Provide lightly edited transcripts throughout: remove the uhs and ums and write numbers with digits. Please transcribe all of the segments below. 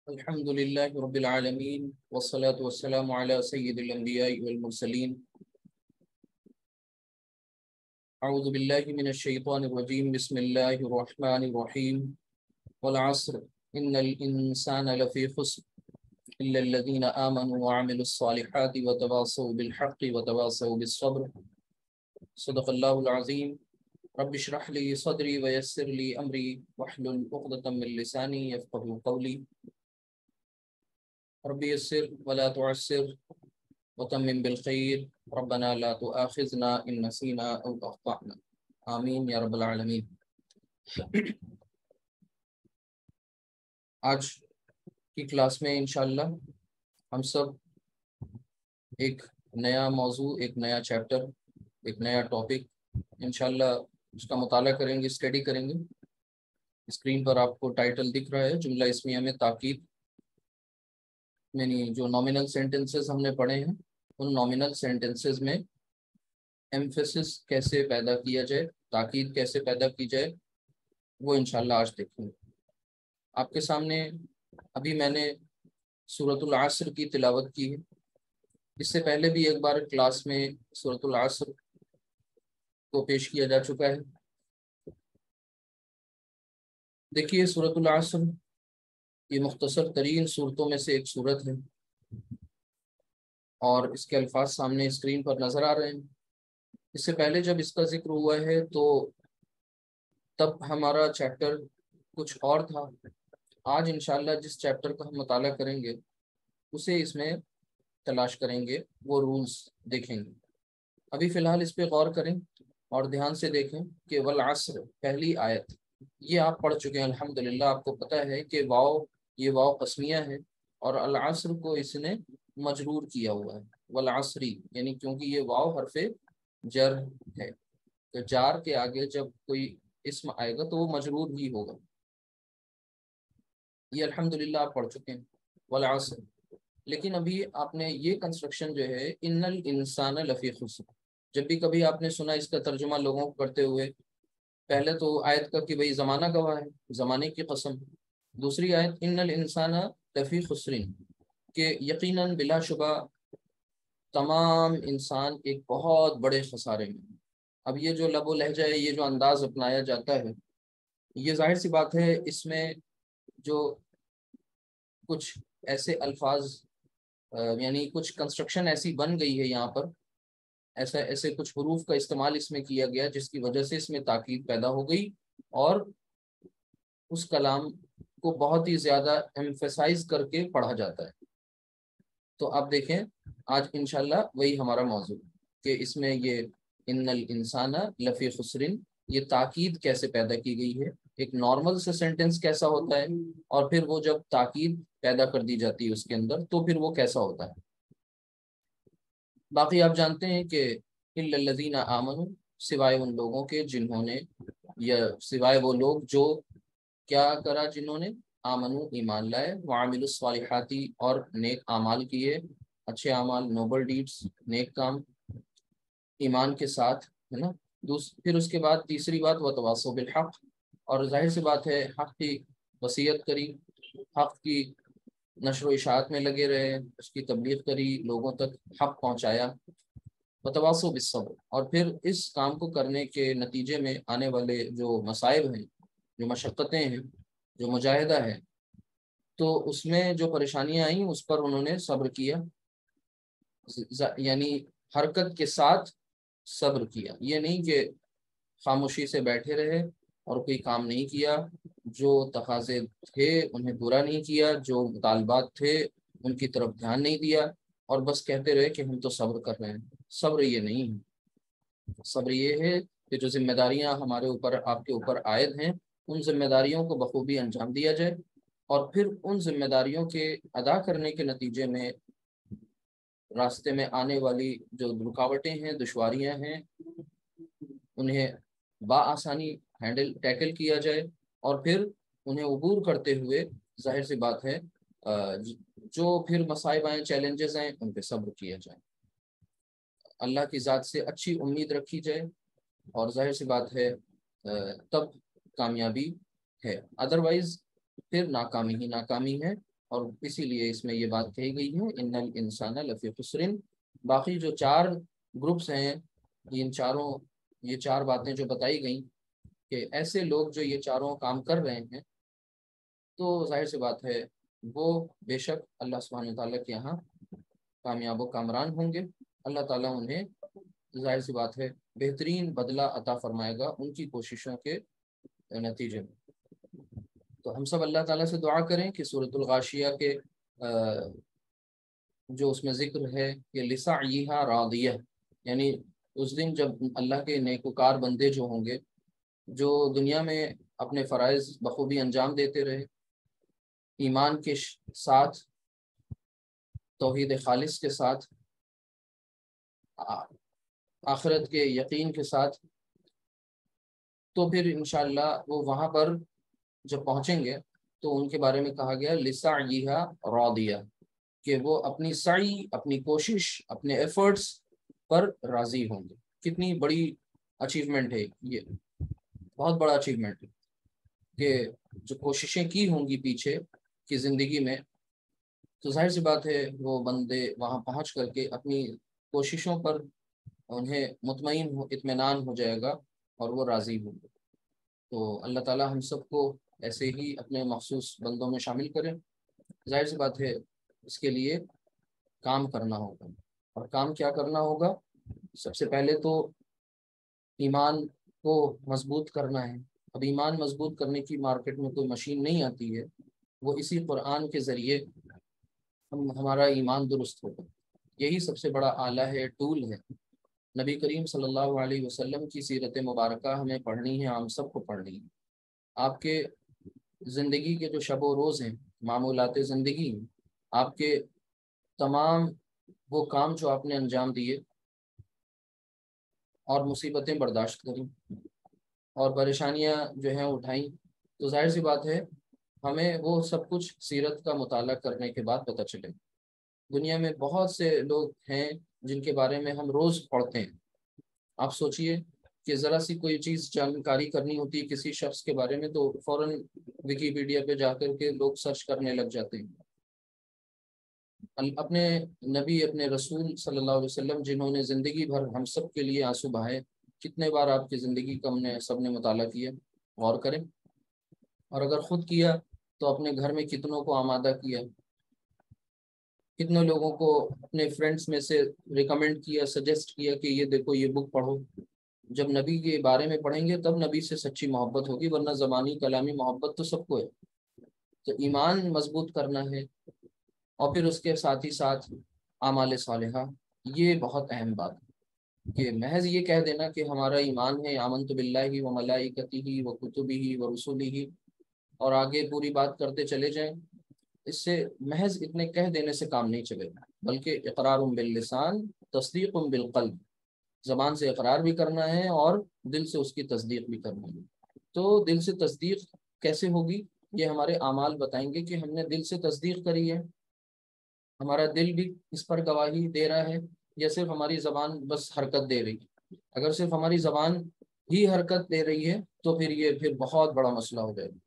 الحمد لله رب العالمين والصلاة والسلام على سيد الأنبياء والمرسلين. أعوذ بالله من الشيطان الرجيم. بسم الله الرحمن الرحيم. والعصر إن الإنسان لفي خسر إلا الذين آمنوا وعملوا الصالحات وتواصوا بالحق وتواصوا بالصبر. صدق الله العظيم. رب اشرح لي صدري ويسر لي أمري واحلل عقدة من لساني يفقهوا قولي. رب يسر ولا تعسر وتمم بالخير. ربنا لا تؤاخذنا إن نسينا أو أخطأنا. آمین یا رب العالمین. آج کی کلاس میں انشاءاللہ ہم سب ایک نیا موضوع، ایک نیا چیپٹر، ایک نیا ٹاپک انشاءاللہ اس کا مطالعہ کریں گے، اسٹڈی کریں گے. اسکرین پر آپ کو ٹائٹل دکھ رہا ہے، جملہ اسمیہ میں تاکید. یعنی جو نامنل سینٹنسز ہم نے پڑھے ہیں ان نامنل سینٹنسز میں ایمفیسس کیسے پیدا کیا جائے، تاکید کیسے پیدا کی جائے، وہ انشاءاللہ آج دیکھیں گے. آپ کے سامنے ابھی میں نے سورۃ العصر کی تلاوت کی ہے. اس سے پہلے بھی ایک بار کلاس میں سورۃ العصر کو پیش کیا جا چکا ہے. دیکھیے سورۃ العصر یہ مختصر ترین صورتوں میں سے ایک صورت ہے اور اس کے الفاظ سامنے اسکرین پر نظر آ رہے ہیں. اس سے پہلے جب اس کا ذکر ہوا ہے تو تب ہمارا چیپٹر کچھ اور تھا. آج انشاءاللہ جس چیپٹر کا ہم مطالعہ کریں گے اسے اس میں تلاش کریں گے، وہ رولز دیکھیں گے. ابھی فی الحال اس پہ غور کریں اور دھیان سے دیکھیں کہ والعصر پہلی آیت یہ آپ پڑھ چکے ہیں الحمدللہ. آپ کو پتہ ہے کہ یہ واو قسمیہ ہے اور العصر کو اس نے مجرور کیا ہوا ہے والعصری، یعنی کیونکہ یہ واو حرف جر ہے تو جار کے آگے جب کوئی اسم آئے گا تو وہ مجرور ہی ہوگا. یہ الحمدللہ آپ پڑھ چکے ہیں والعصر. لیکن ابھی آپ نے یہ کنسٹرکشن جو ہے ان الانسان لفی خسر، جب بھی کبھی آپ نے سنا اس کا ترجمہ لوگوں کو کرتے ہوئے، پہلے تو آیت کا کہ بھئی زمانہ گواہ ہے، زمانے کی قسم. دوسری آیت ان الانسان لفی خسر، کہ یقیناً بلا شبہ تمام انسان ایک بہت بڑے خسارے میں. اب یہ جو لب و لہجہ ہے، یہ جو انداز اپنایا جاتا ہے، یہ ظاہر سی بات ہے اس میں جو کچھ ایسے الفاظ یعنی کچھ کنسٹرکشن ایسی بن گئی ہے یہاں پر، ایسے کچھ حروف کا استعمال اس میں کیا گیا جس کی وجہ سے اس میں تاکید پیدا ہو گئی اور اس کلام کو بہت ہی زیادہ ایمفیسائز کر کے پڑھا جاتا ہے. تو آپ دیکھیں آج انشاءاللہ وہی ہمارا موضوع کہ اس میں یہ ان الانسان لفی خسرن، یہ تاکید کیسے پیدا کی گئی ہے، ایک نارمل سے سینٹنس کیسا ہوتا ہے اور پھر وہ جب تاکید پیدا کر دی جاتی ہے اس کے اندر تو پھر وہ کیسا ہوتا ہے. باقی آپ جانتے ہیں کہ الا الذین آمنوا، سوائے ان لوگوں کے جنہوں نے، یا سوائے وہ لوگ جو کیا کرا، جنہوں نے آمنو ایمان لائے، وعملوا الصالحات اور نیک اعمال کیے، اچھے اعمال، نوبل ڈیڈز، نیک کام ایمان کے ساتھ، ہے نا. پھر اس کے بعد تیسری بات وتواصوا بالحق، اور ظاہر سی بات ہے حق کی وصیت کری، حق کی نشر و اشاعت میں لگے رہے، اس کی تبلیغ کری، لوگوں تک حق پہنچایا. وتواصوا بالصبر، اور پھر اس کام کو کرنے کے نتیجے میں آنے والے جو مصائب ہیں، جو مشقتیں ہیں، جو مجاہدہ ہے، تو اس میں جو پریشانیاں آئیں اس پر انہوں نے صبر کیا، یعنی حرکت کے ساتھ صبر کیا. یہ نہیں کہ خاموشی سے بیٹھے رہے اور کوئی کام نہیں کیا، جو تقاضے تھے انہیں پورا نہیں کیا، جو مطالبات تھے ان کی طرف دھیان نہیں دیا اور بس کہتے رہے کہ ہم تو صبر کر رہے ہیں. صبر یہ نہیں ہے. صبر یہ ہے کہ جو ذمہ داریاں ہمارے اوپر، آپ کے اوپر عائد ہیں، ان ذمہ داریوں کو بخوبی انجام دیا جائے اور پھر ان ذمہ داریوں کے ادا کرنے کے نتیجے میں راستے میں آنے والی جو رکاوٹیں ہیں، دشواریاں ہیں، انہیں بآسانی ٹیکل کیا جائے اور پھر انہیں عبور کرتے ہوئے ظاہر سی بات ہے جو پھر مصائب آئیں، چیلنجز ہیں، ان پہ صبر کیا جائے، اللہ کی ذات سے اچھی امید رکھی جائے اور ظاہر سی بات ہے تب کامیابی ہے. ادروائز پھر ناکامی ہی ناکامی ہے اور اسی لیے اس میں یہ بات کہی گئی ہے ان الانسان لفی خسر۔ باقی جو 4 گروپس ہیں، یہ 4 باتیں جو بتائی گئیں کہ ایسے لوگ جو یہ چاروں کام کر رہے ہیں، تو ظاہر سی بات ہے وہ بے شک اللہ سبحانہ تعالیٰ کے یہاں کامیاب و کامران ہوں گے۔ اللہ تعالیٰ انہیں ظاہر سی بات ہے بہترین بدلہ عطا فرمائے گا ان کی کوششوں کے نتیجے میں۔ تو ہم سب اللہ تعالیٰ سے دعا کریں کہ سورۃ الغاشیہ کے جو اس میں ذکر ہے کہ لسعیہا راضیہ، یعنی اس دن جب اللہ کے نیکوکار بندے جو ہوں گے، جو دنیا میں اپنے فرائض بخوبی انجام دیتے رہے، ایمان کے ساتھ، توحید خالص کے ساتھ، آخرت کے یقین کے ساتھ، تو پھر انشاءاللہ وہ وہاں پر جب پہنچیں گے تو ان کے بارے میں کہا گیا لسعیہا راضیہ، کہ وہ اپنی سعی، اپنی کوشش، اپنے ایفرٹس پر راضی ہوں گے۔ کتنی بڑی اچیومنٹ ہے یہ، بہت بڑا اچیومنٹ ہے کہ جو کوششیں کی ہوں گی پیچھے کی زندگی میں، تو ظاہر سی بات ہے وہ بندے وہاں پہنچ کر کے اپنی کوششوں پر انہیں اطمینان ہو جائے گا اور وہ راضی ہوں گے۔ تو اللہ تعالیٰ ہم سب کو ایسے ہی اپنے مخصوص بندوں میں شامل کریں۔ ظاہر سی بات ہے اس کے لیے کام کرنا ہوگا، اور کام کیا کرنا ہوگا؟ سب سے پہلے تو ایمان کو مضبوط کرنا ہے۔ اب ایمان مضبوط کرنے کی مارکیٹ میں کوئی مشین نہیں آتی ہے، وہ اسی قرآن کے ذریعے ہمارا ایمان درست ہوگا۔ یہی سب سے بڑا آلہ ہے، ٹول ہے۔ نبی کریم صلی اللہ علیہ وسلم کی سیرت مبارکہ ہمیں پڑھنی ہے، ہم سب کو پڑھنی ہے۔ آپ کے زندگی کے جو شب و روز ہیں، معمولات زندگی، آپ کے تمام وہ کام جو آپ نے انجام دیے اور مصیبتیں برداشت کریں اور پریشانیاں جو ہیں اٹھائیں، تو ظاہر سی بات ہے ہمیں وہ سب کچھ سیرت کا مطالعہ کرنے کے بعد پتہ چلے۔ دنیا میں بہت سے لوگ ہیں جن کے بارے میں ہم روز پڑھتے ہیں۔ آپ سوچئے کہ ذرا سی کوئی چیز جانکاری کرنی ہوتی ہے کسی شخص کے بارے میں تو فوراً ویکیپیڈیا پہ جا کر کے لوگ سرچ کرنے لگ جاتے ہیں۔ اپنے نبی، اپنے رسول صلی اللہ علیہ وسلم جنہوں نے زندگی بھر ہم سب کے لیے آنسو بہائے، کتنے بار آپ کی زندگی کا ہم نے سب نے مطالعہ کیا؟ غور کریں، اور اگر خود کیا تو اپنے گھر میں کتنوں کو آمادہ کیا، کتنے لوگوں کو اپنے فرینڈس میں سے ریکمنڈ کیا، سجیسٹ کیا کہ یہ دیکھو یہ بک پڑھو۔ جب نبی کے بارے میں پڑھیں گے تب نبی سے سچی محبت ہوگی، ورنہ زبانی کلامی محبت تو سب کو ہے۔ تو ایمان مضبوط کرنا ہے، اور پھر اس کے ساتھ ہی ساتھ اعمال صالحہ، یہ بہت اہم بات ہے کہ محض یہ کہہ دینا کہ ہمارا ایمان ہے آمنت باللہ و ملائکتہ و کتبہ و رسلہ، اور آگے پوری بات کرتے چلے جائیں، اس سے محض اتنے کہہ دینے سے کام نہیں چلے گا، بلکہ اقرار باللسان تصدیق بالقلب، زبان سے اقرار بھی کرنا ہے اور دل سے اس کی تصدیق بھی کرنا ہے۔ تو دل سے تصدیق کیسے ہوگی؟ یہ ہمارے اعمال بتائیں گے کہ ہم نے دل سے تصدیق کری ہے، ہمارا دل بھی اس پر گواہی دے رہا ہے، یا صرف ہماری زبان بس حرکت دے رہی ہے؟ اگر صرف ہماری زبان ہی حرکت دے رہی ہے تو پھر بہت بڑا مسئلہ ہو جائے گا۔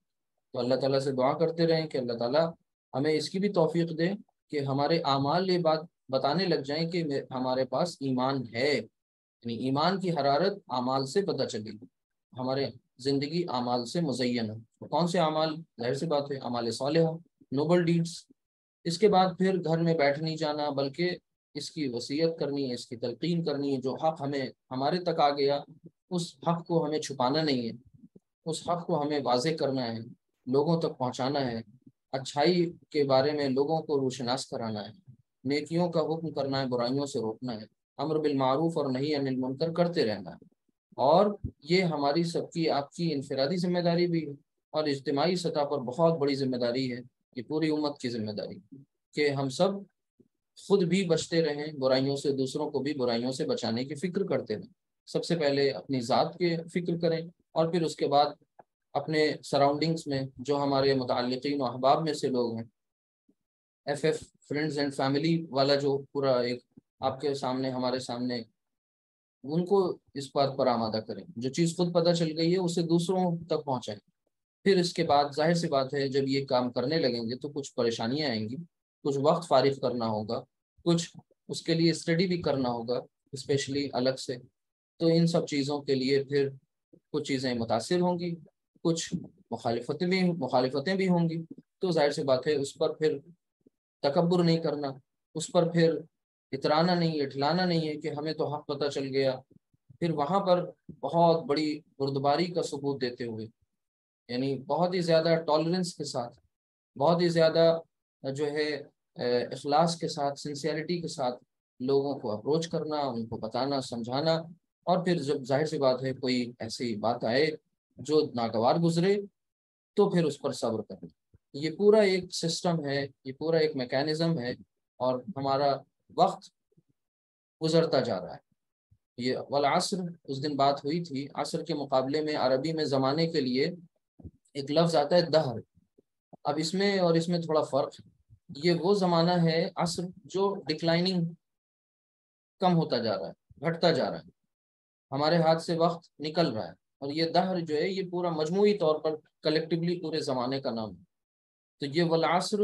تو اللہ تعالیٰ سے دعا کرتے رہیں کہ اللہ تعالیٰ ہمیں اس کی بھی توفیق دے کہ ہمارے اعمال یہ بات بتانے لگ جائیں کہ ہمارے پاس ایمان ہے، یعنی ایمان کی حرارت اعمال سے پتہ چلے گی، ہمارے زندگی اعمال سے مزین ہے۔ کون سے اعمال؟ ظاہر سی بات ہے اعمال صالحہ، نوبل ڈیڈز۔ اس کے بعد پھر گھر میں بیٹھ نہیں جانا، بلکہ اس کی وصیت کرنی ہے، اس کی تلقین کرنی ہے۔ جو حق ہمارے تک آ گیا، اس حق کو ہمیں چھپانا نہیں ہے، اس حق کو ہمیں واضح کرنا ہے، لوگوں تک پہنچانا ہے، اچھائی کے بارے میں لوگوں کو روشناس کرانا ہے، نیکیوں کا حکم کرنا ہے، برائیوں سے روکنا ہے، امر بالمعروف اور نہی عن المنکر کرتے رہنا ہے۔ اور یہ ہماری سب کی، آپ کی انفرادی ذمہ داری بھی ہے، اور اجتماعی سطح پر بہت بڑی ذمہ داری ہے، یہ پوری امت کی ذمہ داری کہ ہم سب خود بھی بچتے رہیں برائیوں سے، دوسروں کو بھی برائیوں سے بچانے کی فکر کرتے رہیں۔ سب سے پہلے اپنی ذات کے فکر کریں، اور پھر اس کے بعد اپنے سراؤنڈنگز میں جو ہمارے متعلقین و احباب میں سے لوگ ہیں، ایف فرینڈز اینڈ فیملی والا جو پورا ایک آپ کے سامنے، ہمارے سامنے، ان کو اس بات پر آمادہ کریں۔ جو چیز خود پتہ چل گئی ہے اسے دوسروں تک پہنچائیں پھر اس کے بعد ظاہر سی بات ہے جب یہ کام کرنے لگیں گے تو کچھ پریشانیاں آئیں گی، کچھ وقت فارغ کرنا ہوگا، کچھ اس کے لیے اسٹڈی بھی کرنا ہوگا اسپیشلی الگ سے. تو ان سب چیزوں کے لیے پھر کچھ چیزیں متاثر ہوں گی، کچھ مخالفتیں بھی ہوں گی. تو ظاہر سی بات ہے اس پر پھر تکبر نہیں کرنا، اس پر پھر اترانا نہیں، اٹھلانا نہیں ہے کہ ہمیں تو حق پتہ چل گیا. پھر وہاں پر بہت بڑی بردباری کا ثبوت دیتے ہوئے، یعنی بہت ہی زیادہ ٹالرنس کے ساتھ، بہت ہی زیادہ جو ہے اخلاص کے ساتھ، سنسیئرٹی کے ساتھ لوگوں کو اپروچ کرنا، ان کو بتانا، سمجھانا. اور پھر جب ظاہر سی بات ہے کوئی ایسی بات آئے جو ناگوار گزرے تو پھر اس پر صبر کرنا. یہ پورا ایک سسٹم ہے، یہ پورا ایک میکینزم ہے، اور ہمارا وقت گزرتا جا رہا ہے. یہ والعصر اس دن بات ہوئی تھی، عصر کے مقابلے میں عربی میں زمانے کے لیے ایک لفظ آتا ہے دہر. اب اس میں اور اس میں تھوڑا فرق. یہ وہ زمانہ ہے عصر جو ڈکلائننگ، کم ہوتا جا رہا ہے، گھٹتا جا رہا ہے، ہمارے ہاتھ سے وقت نکل رہا ہے. اور یہ دہر جو ہے یہ پورا مجموعی طور پر کلیکٹیولی پورے زمانے کا نام ہے. تو یہ والعصر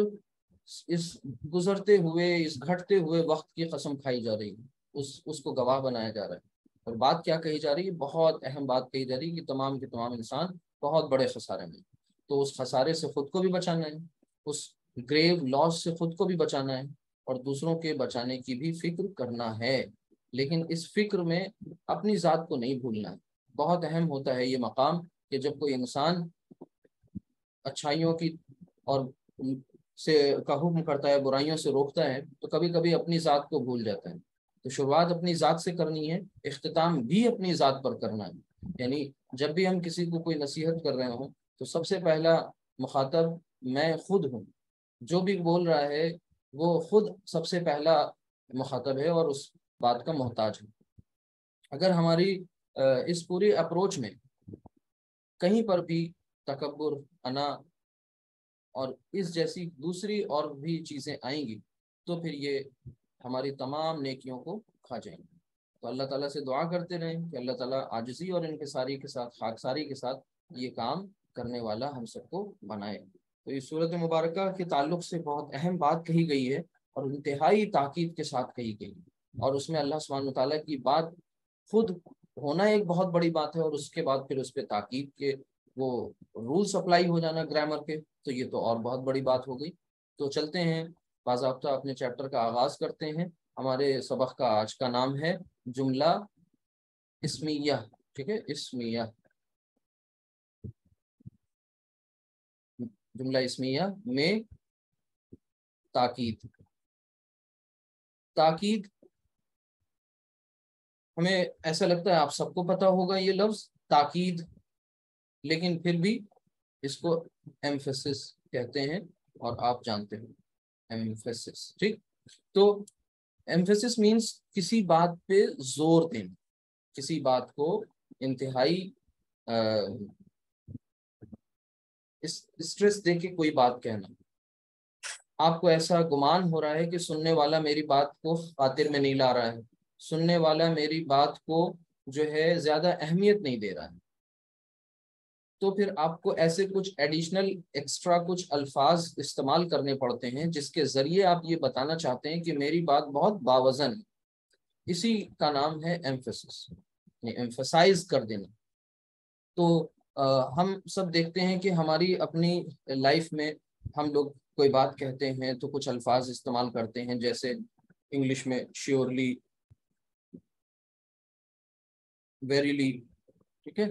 اس گزرتے ہوئے، اس گھٹتے ہوئے وقت کی قسم کھائی جا رہی ہے، اس کو گواہ بنایا جا رہا ہے. اور بات کیا کہی جا رہی ہے؟ بہت اہم بات کہی جا رہی ہے کہ تمام کے تمام انسان بہت بڑے خسارے میں. تو اس خسارے سے خود کو بھی بچانا ہے، اس گریو لاس سے خود کو بھی بچانا ہے، اور دوسروں کے بچانے کی بھی فکر کرنا ہے. لیکن اس فکر میں اپنی ذات کو نہیں بھولنا ہے. بہت اہم ہوتا ہے یہ مقام کہ جب کوئی انسان اچھائیوں کی اور سے کا حکم کرتا ہے، برائیوں سے روکتا ہے، تو کبھی کبھی اپنی ذات کو بھول جاتا ہے. تو شروعات اپنی ذات سے کرنی ہے، اختتام بھی اپنی ذات پر کرنا ہے. یعنی جب بھی ہم کسی کو کوئی نصیحت کر رہے ہوں تو سب سے پہلا مخاطب میں خود ہوں. جو بھی بول رہا ہے وہ خود سب سے پہلا مخاطب ہے اور اس بات کا محتاج ہے. اگر ہماری اس پوری اپروچ میں کہیں پر بھی تکبر، انا اور اس جیسی دوسری اور بھی چیزیں آئیں گی تو پھر یہ ہماری تمام نیکیوں کو کھا جائیں گے. تو اللہ تعالیٰ سے دعا کرتے رہیں کہ اللہ تعالیٰ عاجزی اور انکساری کے ساتھ، خاکساری کے ساتھ یہ کام کرنے والا ہم سب کو بنائے. تو اس صورت مبارکہ کے تعلق سے بہت اہم بات کہی گئی ہے اور انتہائی تاکید کے ساتھ کہی گئی، اور اس میں اللہ سبحانہ وتعالیٰ کی بات خود ہونا ایک بہت بڑی بات ہے، اور اس کے بعد پھر اس پہ تاکید کے وہ رولز اپلائی ہو جانا گرامر کے، تو یہ تو اور بہت بڑی بات ہو گئی. تو چلتے ہیں باضابطہ اپنے چیپٹر کا آغاز کرتے ہیں. ہمارے سبق کا آج کا نام ہے جملہ اسمیہ. ٹھیک ہے، اسمیہ، جملہ اسمیہ میں تاکید. تاکید ہمیں ایسا لگتا ہے آپ سب کو پتا ہوگا یہ لفظ تاکید، لیکن پھر بھی اس کو ایمفیسس کہتے ہیں، اور آپ جانتے ہیں ایمفیسس. ٹھیک، تو ایمفیسس مینس کسی بات پہ زور دینا، کسی بات کو انتہائی اسٹریس دے کے کوئی بات کہنا. آپ کو ایسا گمان ہو رہا ہے کہ سننے والا میری بات کو خاطر میں نہیں لا رہا ہے، سننے والا میری بات کو جو ہے زیادہ اہمیت نہیں دے رہا ہے، تو پھر آپ کو ایسے کچھ ایڈیشنل ایکسٹرا کچھ الفاظ استعمال کرنے پڑتے ہیں جس کے ذریعے آپ یہ بتانا چاہتے ہیں کہ میری بات بہت باوزن ہے. اسی کا نام ہے ایمفیسس، یعنی ایمفسائز کر دینا. تو ہم سب دیکھتے ہیں کہ ہماری اپنی لائف میں ہم لوگ کوئی بات کہتے ہیں تو کچھ الفاظ استعمال کرتے ہیں، جیسے انگلش میں شیورلی، ویریلی، ٹھیک ہے،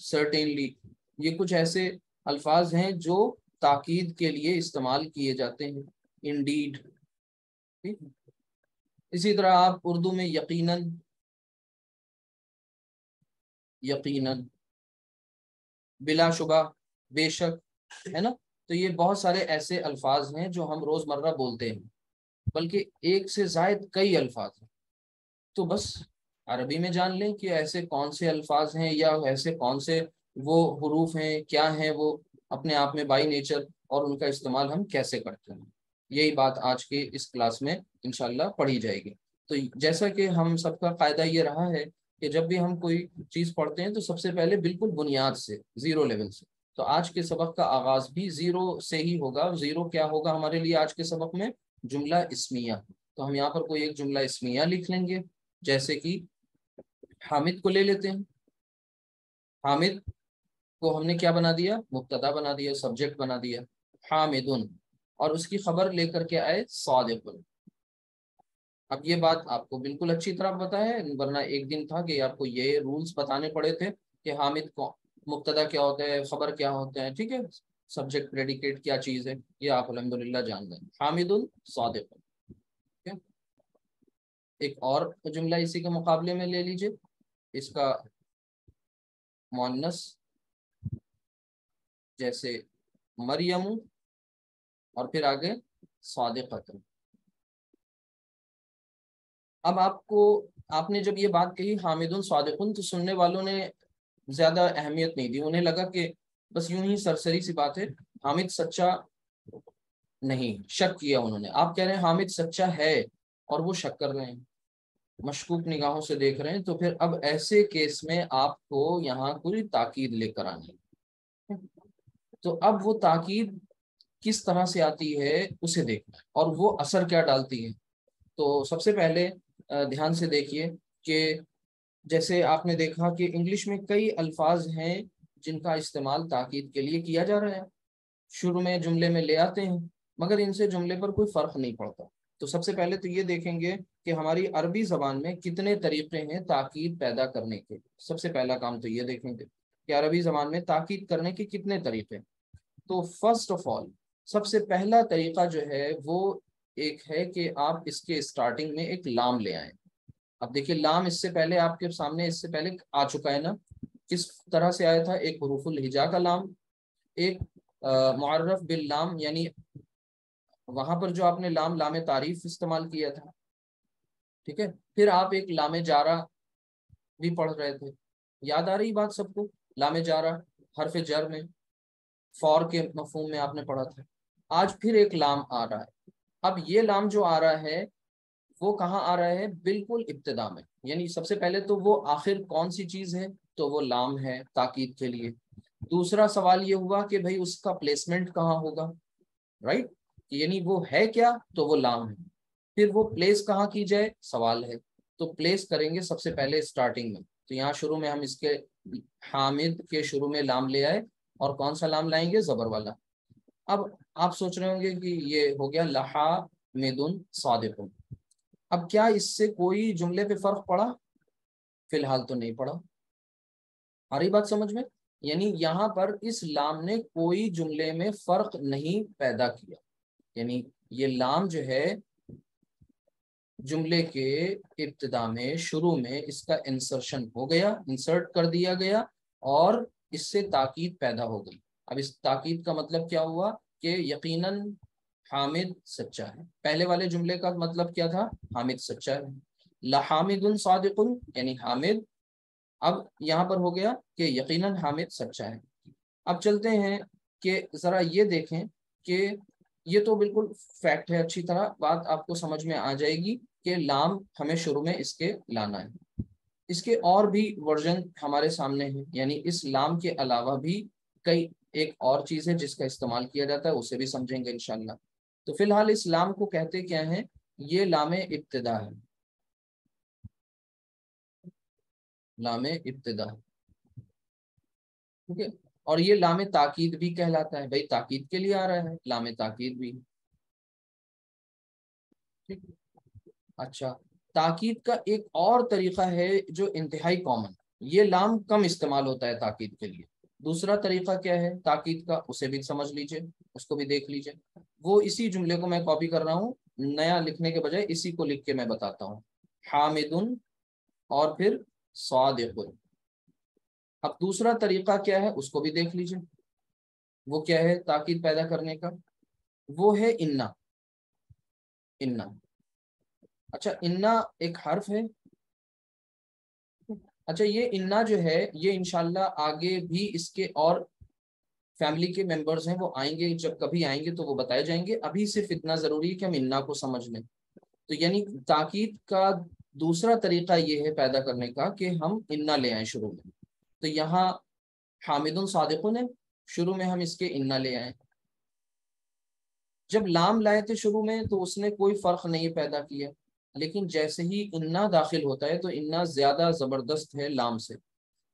سرٹینلی. یہ کچھ ایسے الفاظ ہیں جو تاکید کے لیے استعمال کیے جاتے ہیں. انڈیڈ. اسی طرح آپ اردو میں یقیناً، یقیناً، بلا شبہ، بے شک، ہے نا. تو یہ بہت سارے ایسے الفاظ ہیں جو ہم روزمرہ بولتے ہیں، بلکہ ایک سے زائد کئی الفاظ ہیں. تو بس عربی میں جان لیں کہ ایسے کون سے الفاظ ہیں یا ایسے کون سے وہ حروف ہیں، کیا ہیں وہ اپنے آپ میں بائی نیچر، اور ان کا استعمال ہم کیسے کرتے ہیں. یہی بات آج کے اس کلاس میں انشاءاللہ پڑھی جائے گی. تو جیسا کہ ہم سب کا قاعدہ یہ رہا ہے کہ جب بھی ہم کوئی چیز پڑھتے ہیں تو سب سے پہلے بالکل بنیاد سے، زیرو لیول سے تو آج کے سبق کا آغاز بھی زیرو سے ہی ہوگا. زیرو کیا ہوگا ہمارے لیے آج کے سبق میں؟ جملہ اسمیہ. تو ہم یہاں پر کوئی ایک جملہ اسمیہ لکھ لیں گے. جیسے کہ حامد کو لے لیتے ہیں. حامد کو ہم نے کیا بنا دیا؟ مبتدا بنا دیا, سبجیکٹ بنا دیا حامدن, اور اس کی خبر لے کر کے آئے صادق. اب یہ بات آپ کو بالکل اچھی طرح پتہ ہے, ورنہ ایک دن تھا کہ آپ کو یہ رولز بتانے پڑے تھے کہ حامد کو مبتدا کیا ہوتا ہے, خبر کیا ہوتے ہیں, ٹھیک ہے, سبجیکٹ پریڈیکیٹ کیا چیز ہے, یہ آپ الحمدللہ جان گئے. حامد صادق. ایک اور جملہ اسی کے مقابلے میں لے لیجئے, اس کا مؤنث جیسے مریم, اور پھر آگے صادقۃ. اب آپ نے جب یہ بات کہی حامد صادقن, تو سننے والوں نے زیادہ اہمیت نہیں دی. انہیں لگا کہ بس یوں ہی سرسری سی بات ہے, حامد سچا نہیں, شک کیا انہوں نے. آپ کہہ رہے ہیں حامد سچا ہے اور وہ شک کر رہے ہیں, مشکوک نگاہوں سے دیکھ رہے ہیں. تو پھر اب ایسے کیس میں آپ کو یہاں کوئی تاکید لے کر آنی ہے. تو اب وہ تاکید کس طرح سے آتی ہے اسے دیکھنا ہے, اور وہ اثر کیا ڈالتی ہے. تو سب سے پہلے دھیان سے دیکھیے کہ جیسے آپ نے دیکھا کہ انگلش میں کئی الفاظ ہیں جن کا استعمال تاکید کے لیے کیا جا رہا ہے, شروع میں جملے میں لے آتے ہیں, مگر ان سے جملے پر کوئی فرق نہیں پڑتا. تو سب سے پہلے تو یہ دیکھیں گے کہ ہماری عربی زبان میں کتنے طریقے ہیں تاکید پیدا کرنے کے. سب سے پہلا کام تو یہ دیکھیں گے کہ عربی زبان میں تاکید کرنے کے کتنے طریقے. تو فرسٹ آف آل, سب سے پہلا طریقہ جو ہے وہ ایک ہے کہ آپ اس کے اسٹارٹنگ میں ایک لام لے آئیں. اب دیکھیے لام اس سے پہلے آپ کے سامنے اس سے پہلے آ چکا ہے نا, کس طرح سے آیا تھا؟ ایک حروف الہجا کا لام, ایک معرف باللام, یعنی وہاں پر جو آپ نے لام تعریف استعمال کیا تھا, ٹھیک ہے. پھر آپ ایک لام جارہ بھی پڑھ رہے تھے, یاد آ رہی بات سب کو؟ لام جارہ حرف جر میں فور کے مفہوم میں آپ نے پڑھا تھا. آج پھر ایک لام آ رہا ہے. اب یہ لام جو آ رہا ہے وہ کہاں آ رہا ہے؟ بالکل ابتدا میں. یعنی سب سے پہلے تو وہ آخر کون سی چیز ہے؟ تو وہ لام ہے تاکید کے لیے. دوسرا سوال یہ ہوا کہ بھائی اس کا پلیسمنٹ کہاں ہوگا, رائٹ, یعنی وہ ہے کیا؟ تو وہ لام ہے. پھر وہ پلیس کہاں کی جائے؟ سوال ہے. تو پلیس کریں گے سب سے پہلے اسٹارٹنگ میں. تو یہاں شروع میں ہم اس کے حامد کے شروع میں لام لے آئے, اور کون سا لام لائیں گے؟ زبر والا. اب آپ سوچ رہے ہوں گے کہ یہ ہو گیا لحامد صادق. اب کیا اس سے کوئی جملے پہ فرق پڑا؟ فی الحال تو نہیں پڑا. آ رہی بات سمجھ میں؟ یعنی یہاں پر اس لام نے کوئی جملے میں فرق نہیں پیدا کیا. یعنی یہ لام جو ہے جملے کے ابتدا میں, شروع میں اس کا انسرشن ہو گیا, انسرٹ کر دیا گیا, اور اس سے تاکید پیدا ہو گئی. اب اس تاکید کا مطلب کیا ہوا کہ یقیناً حامد سچا ہے. پہلے والے جملے کا مطلب کیا تھا؟ حامد سچا ہے. لحامد صادق, یعنی حامد اب یہاں پر ہو گیا کہ یقیناً حامد سچا ہے. اب چلتے ہیں کہ ذرا یہ دیکھیں کہ یہ تو بالکل فیکٹ ہے, اچھی طرح بات آپ کو سمجھ میں آ جائے گی کہ لام ہمیں شروع میں اس کے لانا ہے. اس کے اور بھی ورژن ہمارے سامنے ہیں, یعنی اس لام کے علاوہ بھی کئی ایک اور چیز ہے جس کا استعمال کیا جاتا ہے, اسے بھی سمجھیں گے انشاءاللہ. تو فی الحال اس لام کو کہتے کیا ہیں؟ یہ لام ابتدا ہے, لام ابتدا, ٹھیک ہے. اور یہ لام تاکید بھی کہلاتا ہے, بھائی تاکید کے لیے آ رہا ہے, لام تاکید بھی, ٹھیک. اچھا, تاکید کا ایک اور طریقہ ہے جو انتہائی کامن, یہ لام کم استعمال ہوتا ہے تاکید کے لیے. دوسرا طریقہ کیا ہے تاکید کا, اسے بھی سمجھ لیجئے, اس کو بھی دیکھ لیجئے. وہ اسی جملے کو میں کاپی کر رہا ہوں, نیا لکھنے کے بجائے اسی کو لکھ کے میں بتاتا ہوں. حامد اور پھر صادق. اب دوسرا طریقہ کیا ہے اس کو بھی دیکھ لیجئے. وہ کیا ہے تاکید پیدا کرنے کا؟ وہ ہے انا. انا, اچھا انا ایک حرف ہے. اچھا یہ انا جو ہے یہ انشاءاللہ آگے بھی اس کے اور فیملی کے ممبرز ہیں, وہ آئیں گے, جب کبھی آئیں گے تو وہ بتائے جائیں گے. ابھی صرف اتنا ضروری ہے کہ ہم انا کو سمجھ لیں. تو یعنی تاکید کا دوسرا طریقہ یہ ہے پیدا کرنے کا کہ ہم انا لے آئیں شروع میں. تو یہاں حامد صادق ہے, شروع میں ہم اس کے انا لے آئے. جب لام لائے تھے شروع میں تو اس نے کوئی فرق نہیں پیدا کیا، لیکن جیسے ہی انا داخل ہوتا ہے تو انا زیادہ زبردست ہے لام سے.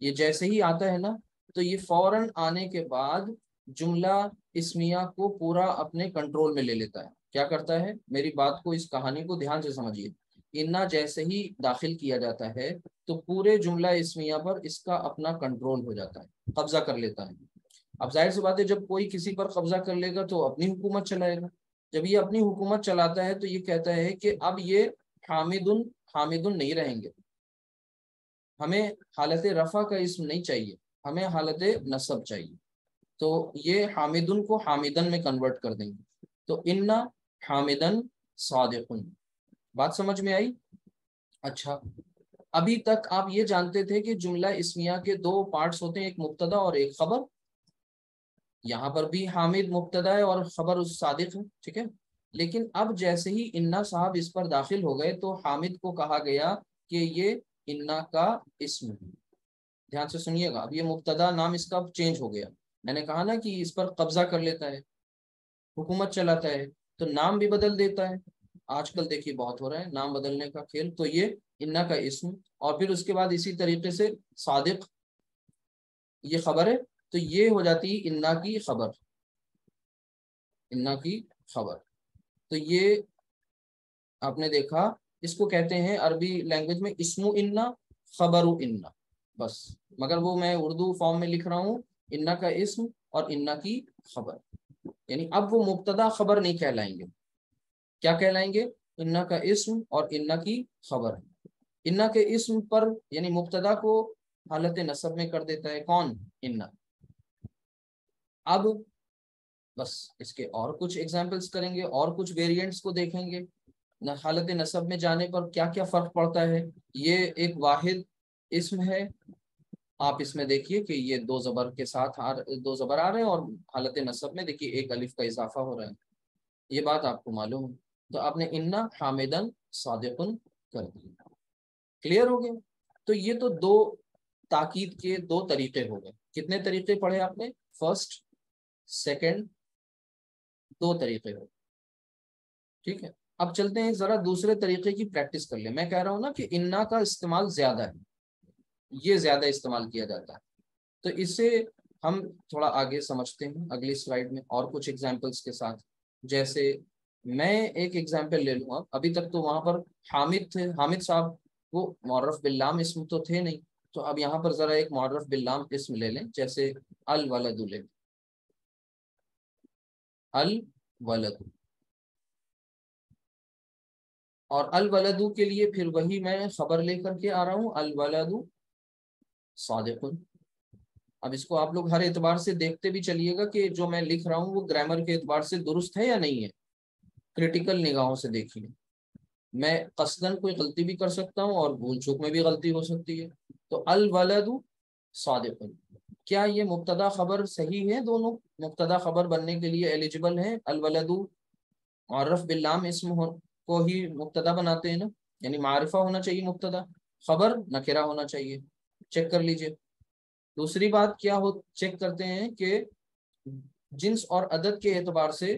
یہ جیسے ہی آتا ہے نا تو یہ فوراً آنے کے بعد جملہ اسمیہ کو پورا اپنے کنٹرول میں لے لیتا ہے. کیا کرتا ہے، میری بات کو، اس کہانی کو دھیان سے سمجھیے. انا جیسے ہی داخل کیا جاتا ہے تو پورے جملہ اسمیہ پر اس کا اپنا کنٹرول ہو جاتا ہے، قبضہ کر لیتا ہے. اب ظاہر سی بات ہے جب کوئی کسی پر قبضہ کر لے گا تو اپنی حکومت چلائے گا. جب یہ اپنی حکومت چلاتا ہے تو یہ کہتا ہے کہ اب یہ حامد نہیں رہیں گے، ہمیں حالت رفع کا اسم نہیں چاہیے، ہمیں حالت نصب چاہیے. تو یہ حامدن کو حامدن میں کنورٹ کر دیں گے. تو انا حامدن صادقن. بات سمجھ میں آئی؟ اچھا، ابھی تک آپ یہ جانتے تھے کہ جملہ اسمیہ کے دو پارٹس ہوتے ہیں، ایک مبتدا اور ایک خبر. یہاں پر بھی حامد مبتدا ہے اور خبر صادق ہے، ٹھیک ہے. لیکن اب جیسے ہی انا صاحب اس پر داخل ہو گئے تو حامد کو کہا گیا کہ یہ انا کا اسم ہے. دھیان سے سنیے گا، اب یہ مبتدا نام اس کا چینج ہو گیا. میں نے کہا نا کہ اس پر قبضہ کر لیتا ہے، حکومت چلاتا ہے، تو نام بھی بدل دیتا ہے. آج کل دیکھیے بہت ہو رہا ہے نام بدلنے کا کھیل. تو یہ انا کا اسم، اور پھر اس کے بعد اسی طریقے سے صادق یہ خبر ہے، تو یہ ہو جاتی ہے انا کی خبر. انا کی خبر. تو یہ آپ نے دیکھا، اس کو کہتے ہیں عربی لینگویج میں اسم انا، خبر انا، بس. مگر وہ میں اردو فارم میں لکھ رہا ہوں انا کا اسم اور انا کی خبر. یعنی اب وہ مبتدا خبر نہیں کہلائیں گے، کیا کہلائیں گے؟ انا کا اسم اور انا کی خبر. انا کے اسم پر یعنی مبتدا کو حالت نصب میں کر دیتا ہے کون؟ انا. اب بس اس کے اور کچھ ایگزامپلس کریں گے اور کچھ ویریئنٹس کو دیکھیں گے. حالت نصب میں جانے پر کیا کیا فرق پڑتا ہے. یہ ایک واحد اسم ہے، آپ اس میں دیکھیے کہ یہ دو زبر کے ساتھ دو زبر آ رہے ہیں، اور حالت نصب میں دیکھیے ایک الف کا اضافہ ہو رہا ہے. یہ بات آپ کو معلوم ہے. تو آپ نے انا حامدن صادقن کر دیا. کلیئر ہو گیا؟ تو یہ تو دو تاکید کے دو طریقے ہو گئے. کتنے طریقے پڑھے آپ نے؟ فرسٹ، سیکنڈ، دو طریقے ہو. ٹھیک ہے، اب چلتے ہیں ذرا دوسرے طریقے کی پریکٹس کر لیں. میں کہہ رہا ہوں نا کہ انا کا استعمال زیادہ ہے، یہ زیادہ استعمال کیا جاتا ہے. تو اسے ہم تھوڑا آگے سمجھتے ہیں اگلی سلائیڈ میں اور کچھ ایگزامپلس کے ساتھ. جیسے میں ایک ایگزامپل لے لوں. ابھی تک تو وہاں پر حامد تھے، حامد صاحب وہ معرف باللام اسم تو تھے نہیں. تو اب یہاں پر ذرا ایک معرف باللام اسم لے لیں، جیسے الولد لے. الولد، اور الولد کے لیے پھر وہی میں خبر لے کر کے آ رہا ہوں، الولد صادق. اب اس کو آپ لوگ ہر اعتبار سے دیکھتے بھی چلیے گا کہ جو میں لکھ رہا ہوں وہ گرامر کے اعتبار سے درست ہے یا نہیں ہے. کریٹیکل نگاہوں سے دیکھیے. میں قصداً کوئی غلطی بھی کر سکتا ہوں اور بھول چوک میں بھی غلطی ہو سکتی ہے. تو الولد صادق، کیا یہ مبتدا خبر صحیح ہے؟ دونوں مبتدا خبر بننے کے لیے ایلیجیبل ہیں. الولد معرف باللام اسم کو ہی مبتدا بناتے ہیں نا، یعنی معرفہ ہونا چاہیے مبتدا، خبر نکرہ ہونا چاہیے. چیک کر لیجئے. دوسری بات کیا ہو چیک کرتے ہیں کہ جنس اور عدد کے اعتبار سے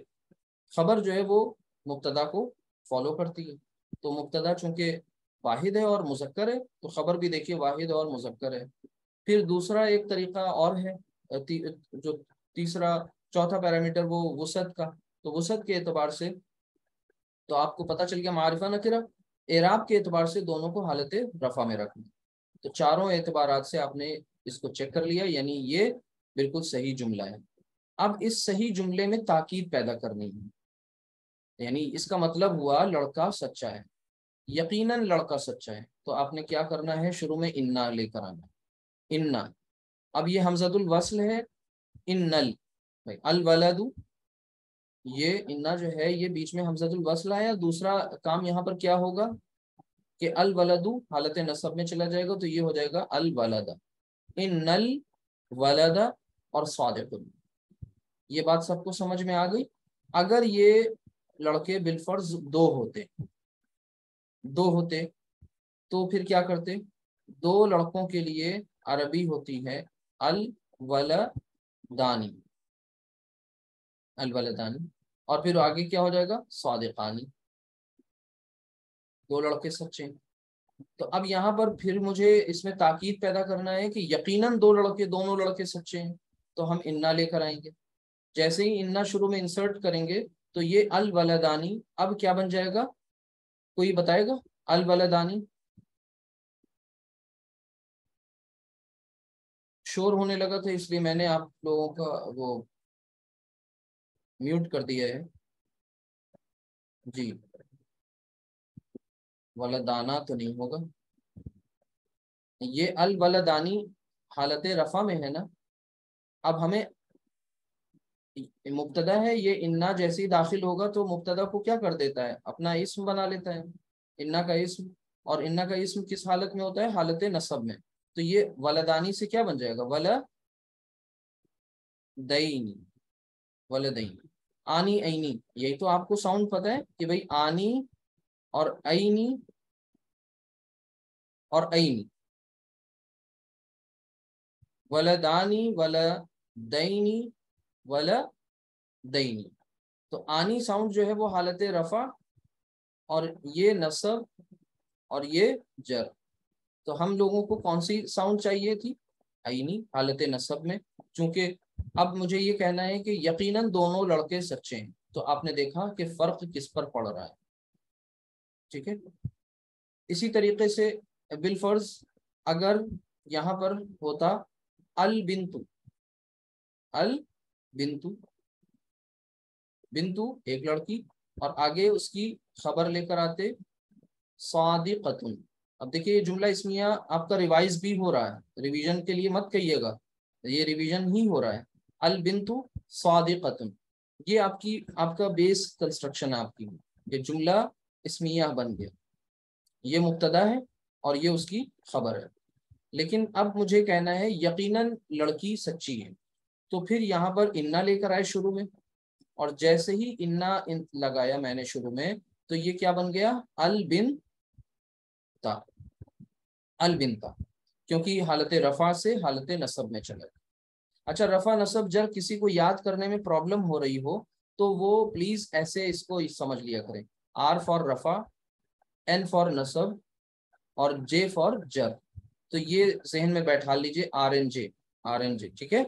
خبر جو ہے وہ مبتدا کو فالو کرتی ہے. تو مبتدا چونکہ واحد ہے اور مذکر ہے تو خبر بھی دیکھیے واحد اور مذکر ہے. پھر دوسرا ایک طریقہ اور ہے، جو تیسرا چوتھا پیرامیٹر وہ وسعت کا. تو وسعت کے اعتبار سے تو آپ کو پتہ چل گیا معرفہ نکرہ، اعراب کے اعتبار سے دونوں کو حالت رفع میں رکھنا. تو چاروں اعتبارات سے آپ نے اس کو چیک کر لیا، یعنی یہ بالکل صحیح جملہ ہے. اب اس صحیح جملے میں تاکید پیدا کرنی ہے، یعنی اس کا مطلب ہوا لڑکا سچا ہے، یقیناً لڑکا سچا ہے. تو آپ نے کیا کرنا ہے، شروع میں انا لے کر آنا. انا، اب یہ حمزۃ الوصل ہے. انل الولد، یہ انا جو ہے یہ بیچ میں حمزۃ الوصل آیا. دوسرا کام یہاں پر کیا ہوگا کہ الولد حالت نصب میں چلا جائے گا تو یہ ہو جائے گا الولد. انل ولد اور صادق. یہ بات سب کو سمجھ میں آ گئی؟ اگر یہ لڑکے بالفرض دو ہوتے تو پھر کیا کرتے؟ دو لڑکوں کے لیے عربی ہوتی ہے الولد دانی، الولدانی، اور پھر آگے کیا ہو جائے گا؟ صادقانی، دو لڑکے سچے ہیں۔ تو اب یہاں پر پھر مجھے اس میں تاکید پیدا کرنا ہے کہ یقیناً دو لڑکے، دونوں لڑکے سچے ہیں، تو ہم انا لے کر آئیں گے۔ جیسے ہی انا شروع میں انسرٹ کریں گے تو یہ الولدانی اب کیا بن جائے گا؟ کوئی بتائے گا؟ الولدانی شور ہونے لگا تھا اس لیے میں نے آپ لوگوں کا وہ میوٹ کر دیا ہے جی۔ ولدانا تو نہیں ہوگا، یہ الولدانی حالت رفع میں ہے نا۔ اب ہمیں مبتدا ہے یہ انا جیسے ہی داخل ہوگا تو مبتدا کو کیا کر دیتا ہے؟ اپنا اسم بنا لیتا ہے، انا کا اسم۔ اور انا کا اسم کس حالت میں ہوتا ہے؟ حالت نصب میں۔ تو یہ ولدانی سے کیا بن جائے گا؟ ولدینی، ولدینی، آنی اینی، یہی تو آپ کو ساؤنڈ پتہ ہے کہ بھئی آنی اور اینی اور اینی، ولدانی، ولدینی، ولدینی۔ تو آنی ساؤنڈ جو ہے وہ حالت رفع، اور یہ نصب اور یہ جر۔ تو ہم لوگوں کو کون سی ساؤنڈ چاہیے تھی؟ عینی، حالت نصب میں۔ چونکہ اب مجھے یہ کہنا ہے کہ یقیناً دونوں لڑکے سچے ہیں، تو آپ نے دیکھا کہ فرق کس پر پڑ رہا ہے، ٹھیک ہے۔ اسی طریقے سے بالفرض اگر یہاں پر ہوتا البنتو، البنتو، بنتو ایک لڑکی، اور آگے اس کی خبر لے کر آتے صادقتن۔ اب دیکھیے یہ جملہ اسمیہ آپ کا ریوائز بھی ہو رہا ہے، ریویژن کے لیے مت کہیے گا، یہ ریویژن ہی ہو رہا ہے۔ البنتو صادقتن، یہ آپ کا بیس کنسٹرکشن ہے آپ کی، یہ جملہ اسمیہ بن گیا، یہ مبتدا ہے اور یہ اس کی خبر ہے۔ لیکن اب مجھے کہنا ہے یقیناً لڑکی سچی ہے، تو پھر یہاں پر انا لے کر آئے شروع میں، اور جیسے ہی انا لگایا میں نے شروع میں تو یہ کیا بن گیا؟ البنتا، البنتا، کیونکہ حالت رفع سے حالت نصب میں چلا گیا۔ اچھا، رفع نصب جب کسی کو یاد کرنے میں پرابلم ہو رہی ہو تو وہ پلیز ایسے اس کو سمجھ لیا کریں، آر فار رفع، این فار نصب، اور جے فار جر۔ تو یہ ذہن میں بیٹھا لیجئے، R N J, R N J, ٹھیک ہے۔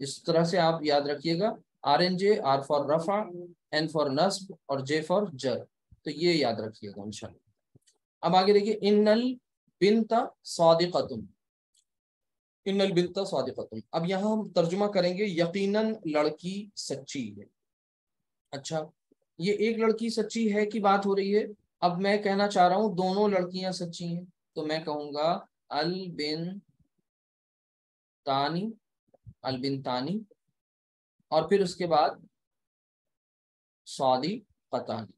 اس طرح سے آپ یاد رکھیے گا، R N J, R for رفع، این فار نصب، اور جے فار جر۔ تو یہ یاد رکھیے گا انشاءاللہ۔ اب آگے دیکھیے، ان البنت صادقۃ، ان البنت صادقۃ۔ اب یہاں ہم ترجمہ کریں گے یقیناً لڑکی سچی ہے۔ اچھا، یہ ایک لڑکی سچی ہے کی بات ہو رہی ہے، اب میں کہنا چاہ رہا ہوں دونوں لڑکیاں سچی ہیں، تو میں کہوں گا البنتانی، البنتانی، اور پھر اس کے بعد صادقتانی،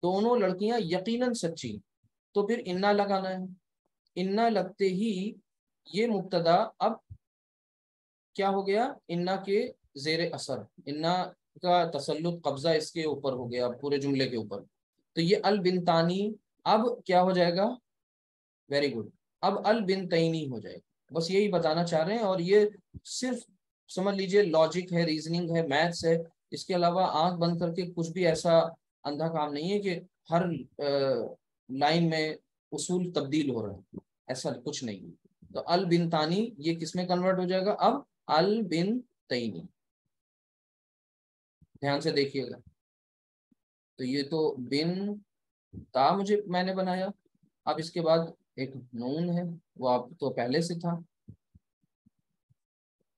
دونوں لڑکیاں یقیناً سچی۔ تو پھر انا لگانا ہے، انا لگتے ہی یہ مبتدا اب کیا ہو گیا؟ انا کے زیر اثر، انا کا تسلط، قبضہ اس کے اوپر ہو گیا پورے جملے کے اوپر۔ تو یہ البنتانی اب کیا ہو جائے گا؟ ویری گڈ، اب البنتینی ہو جائے گا۔ بس یہی بتانا چاہ رہے ہیں، اور یہ صرف سمجھ لیجئے لاجک ہے، ریزننگ ہے، میتھس ہے، اس کے علاوہ آنکھ بند کر کے کچھ بھی ایسا اندھا کام نہیں ہے کہ ہر لائن میں اصول تبدیل ہو رہا ہے، ایسا کچھ نہیں ہے۔ تو البنتانی یہ کس میں کنورٹ ہو جائے گا؟ اب البنتینی، دھیان سے دیکھیے گا۔ تو یہ تو بن تا میں نے بنایا، اب اس کے بعد ایک نون ہے، وہ آپ تو پہلے سے تھا،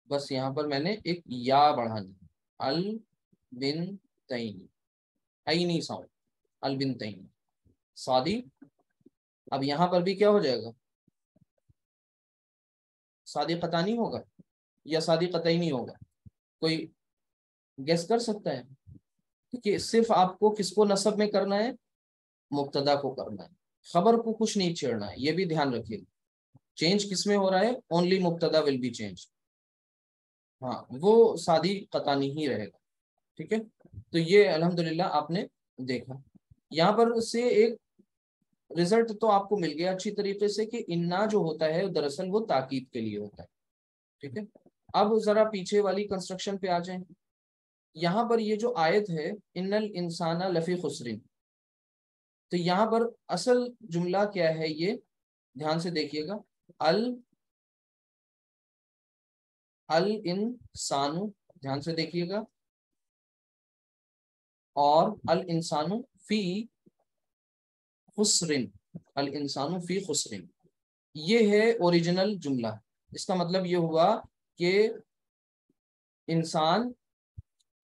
بس یہاں پر میں نے ایک یا بڑھانی، البنتینی، اینی ساؤنڈ، البنتینی، صادی۔ اب یہاں پر بھی کیا ہو جائے گا؟ صادقتانی ہوگا یا صادقتینی ہوگا؟ کوئی گیس کر سکتا ہے؟ کہ صرف آپ کو کس کو نصب میں کرنا ہے؟ مبتدا کو کرنا ہے، خبر کو کچھ نہیں چھیڑنا ہے، یہ بھی دھیان رکھیے۔ چینج کس میں ہو رہا ہے؟ اونلی مبتدا ول بی چینج، ہاں وہ صادقتانی ہی رہے گا، ٹھیک ہے۔ تو یہ الحمدللہ آپ نے دیکھا، یہاں پر سے ایک رزلٹ تو آپ کو مل گیا اچھی طریقے سے کہ انا جو ہوتا ہے دراصل وہ تاکید کے لیے ہوتا ہے، ٹھیک ہے. اب ذرا پیچھے والی کنسٹرکشن پہ آ جائیں. یہاں پر یہ جو آیت ہے ان الانسان لفی خسر، تو یہاں پر اصل جملہ کیا ہے یہ دھیان سے دیکھیے گا. الانسان، دھیان سے دیکھیے گا، اور الانسان فی خسر، الانسان فی خسر، یہ ہے اوریجنل جملہ. اس کا مطلب یہ ہوا کہ انسان،